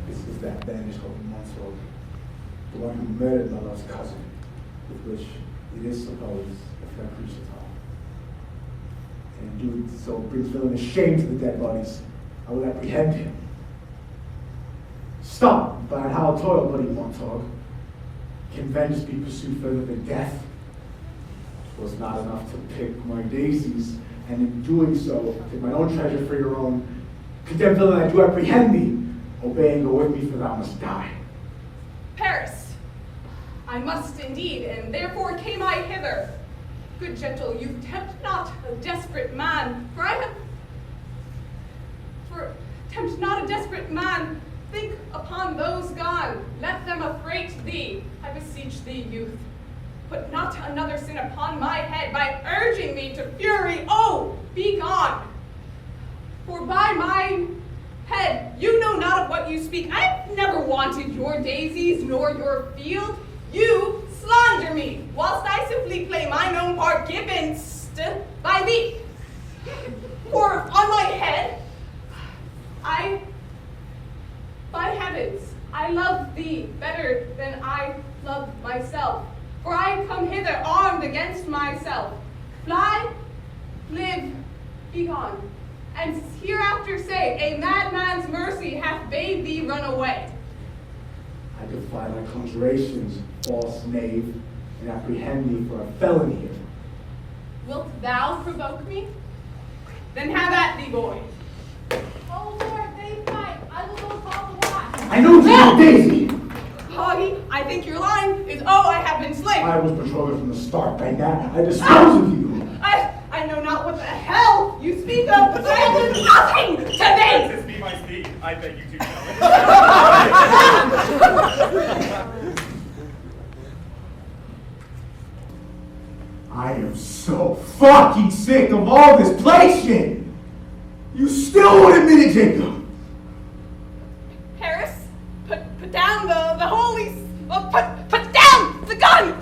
This is that banished old monster, the one who murdered my love's cousin, with which it is supposed the fair creature talk. And in doing so brings villainous shame to the dead bodies. I will apprehend him. Stop, by how toil, bloody Montauk. Can vengeance be pursued further than death? 'Twas not enough to pick my daisies, and in doing so, take my own treasure for your own. Condemned villain, I do apprehend thee. Obey and go with me, for thou must die. Paris, I must indeed, and therefore came I hither. Good gentle youth, tempt not a desperate man, tempt not a desperate man. Think upon those gone, let them affright thee. I beseech thee, youth, put not another sin upon my head by urging me to fury. Oh, be gone! For by my head, you know not of what you speak. I've never wanted your daisies nor your field. You slander me, whilst I simply play mine own part given by thee. For on my head, by heavens, I love thee better than I love myself. For I come hither armed against myself. Fly, live, be gone. And hereafter say, a madman's mercy hath bade thee run away. I defy thy conjurations, false knave, and apprehend thee for a felony here. Wilt thou provoke me? Then have at thee, boy. Oh Lord, they fight. I will go call the watch. I know it's not Daisy! Hoggy, I think your line is, oh, I have been slain. I was patrolling from the start. By that, I dispose of you. I know not what the hell you speak of, but I have done nothing to thee! This be my speak. I beg you to tell it. I am so fucking sick of all this play shit! You still won't admit it, Jacob! Paris, put down the holy, put down the gun!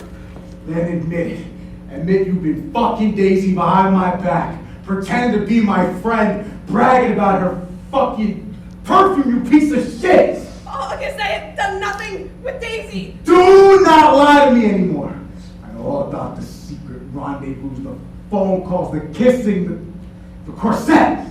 Then admit it. Admit you've been fucking Daisy behind my back, pretend to be my friend, bragging about her fucking perfume, you piece of shit! August, I have done nothing with Daisy! Do not lie to me anymore! I know all about the secret rendezvous, the phone calls, the kissing, the corset!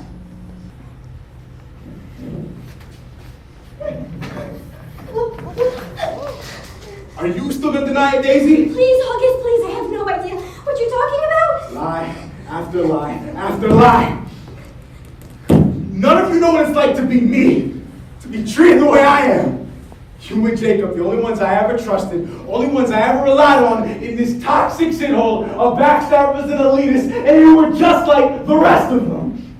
Are you still gonna deny it, Daisy? Please, August, please, I have no idea what you're talking about. Lie after lie after lie. None of you know what it's like to be me, to be treated the way I am. You and Jacob, the only ones I ever trusted, only ones I ever relied on in this toxic shithole of backstabbers and elitists, and you were just like the rest of them.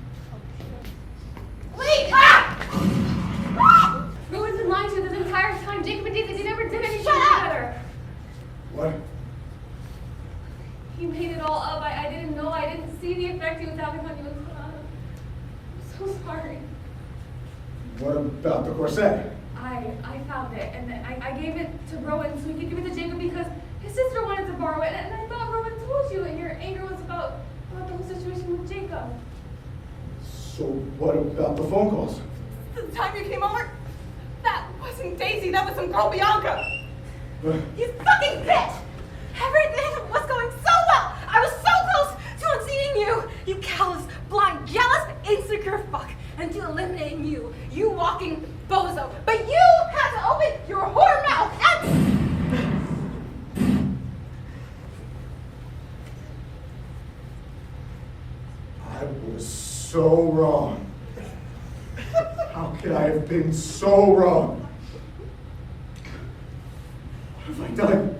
Wait! Ah! Rowan's been lying to you this entire time. Jacob and Daisy, they never did anything together. What? He made it all up. I didn't know. I didn't see the effect he was having on you and Savannah. I'm so sorry. What about the corset? I found it, and I gave it to Rowan so he could give it to Jacob because his sister wanted to borrow it, and I thought Rowan told you, and your anger was about the whole situation with Jacob. So what about the phone calls? The time you came over, that wasn't Daisy, that was some girl Bianca. You fucking bitch! Everything was going so well! I was so close to unseating you! You callous, blind, jealous, insecure fuck! And to eliminating you, you walking bozo. But you had to open your whore mouth and... I was so wrong. How could I have been so wrong? What have I done?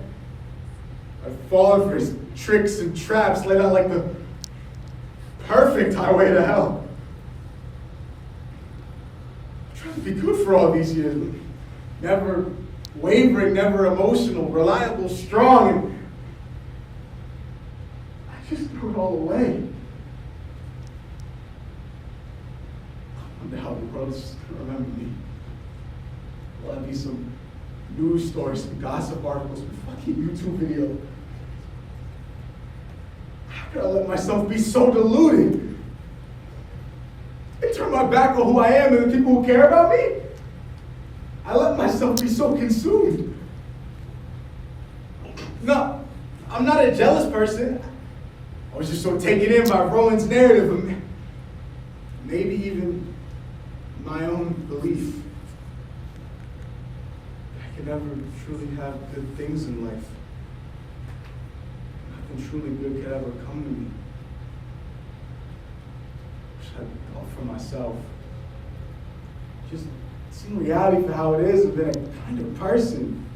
I've fallen for his tricks and traps, laid out like the perfect highway to hell. I'm trying to be good for all these years. Never wavering, never emotional, reliable, strong, and I just threw it all away. I wonder how the world is going to remember me. Will I be some news story, some gossip articles, some fucking YouTube video? How could I let myself be so deluded? I turn my back on who I am and the people who care about me? I let myself be so consumed. No, I'm not a jealous person. I was just so taken in by Rowan's narrative of maybe even my own belief. I could never truly have good things in life. Nothing truly good could ever come to me. Wish I'd thought for myself. Just seen reality for how it is and been a kind of person.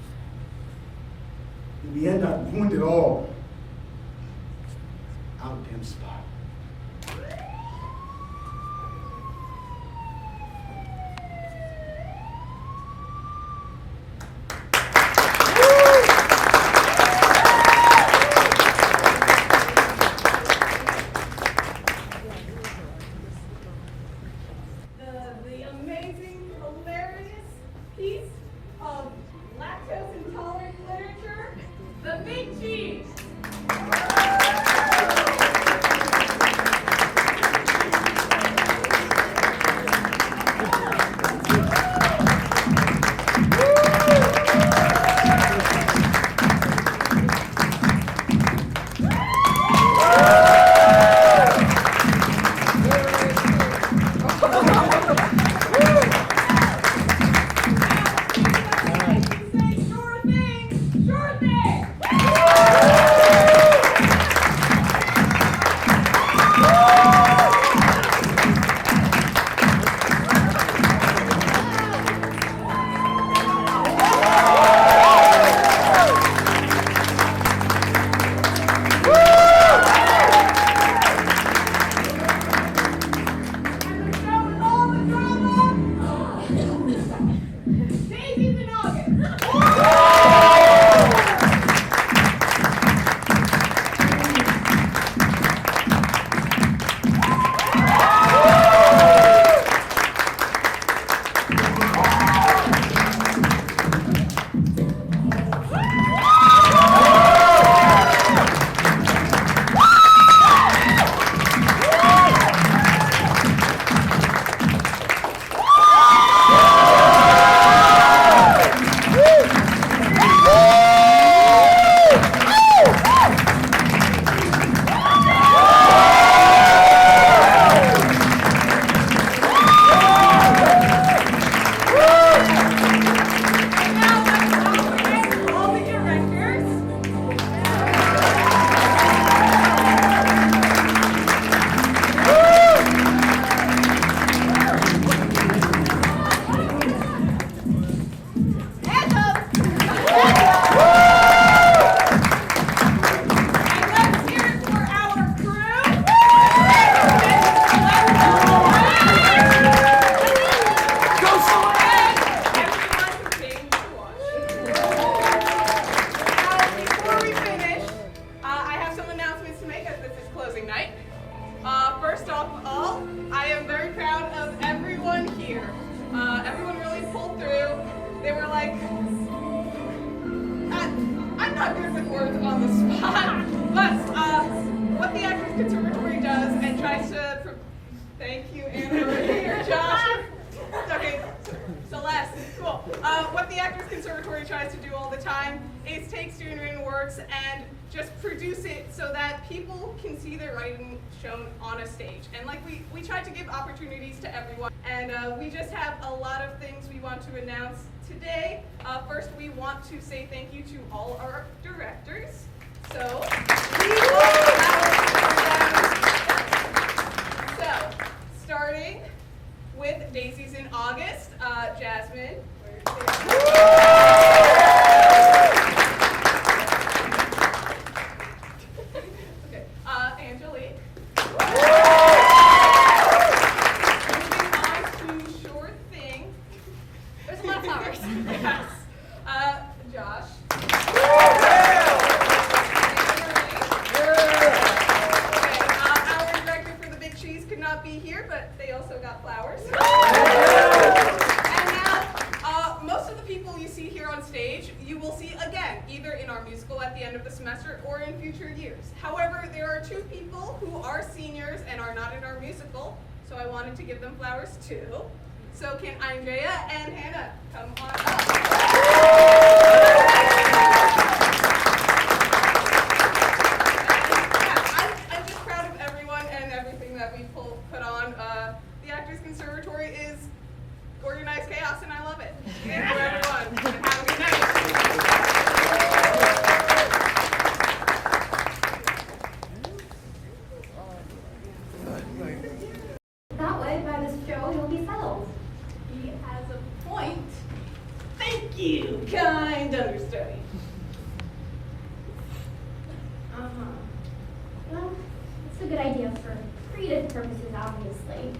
In the end, I ruined it all. Out damn spot. The amazing, hilarious piece of lactose-intolerant literature, The Big Cheese. Daisies in August. I'm not good with words on the spot, but what the Actors Conservatory does and tries to, thank you, Anna, here, Josh. Okay, Celeste, cool. What the Actors Conservatory tries to do all the time is take student-written works and just produce it so that people can see their writing shown on a stage. And like we try to give opportunities to everyone. And we just have a lot of things we want to announce today. First, we want to say thank you to all our directors. So, we will have so, starting with Daisies in August, Jasmine. Okay, Angelique. Moving on to Sure Thing. There's a lot of flowers. Yes. Josh. Our director for the Big Cheese could not be here, but they also got flowers. And now, most of the people you see here on stage, you will see again, either in our musical at the end of the semester or in future years. However, there are two people who are seniors and are not in our musical, so I wanted to give them flowers too. So can Andrea and Hannah come on up? I'm just proud of everyone and everything that we put on. The Actors Conservatory is organized chaos, and I love it. Thank you, everyone, and have a good night. That way, by this show, you'll be settled. He has a point. Thank you, kind understudy. Well, it's a good idea for creative purposes, obviously.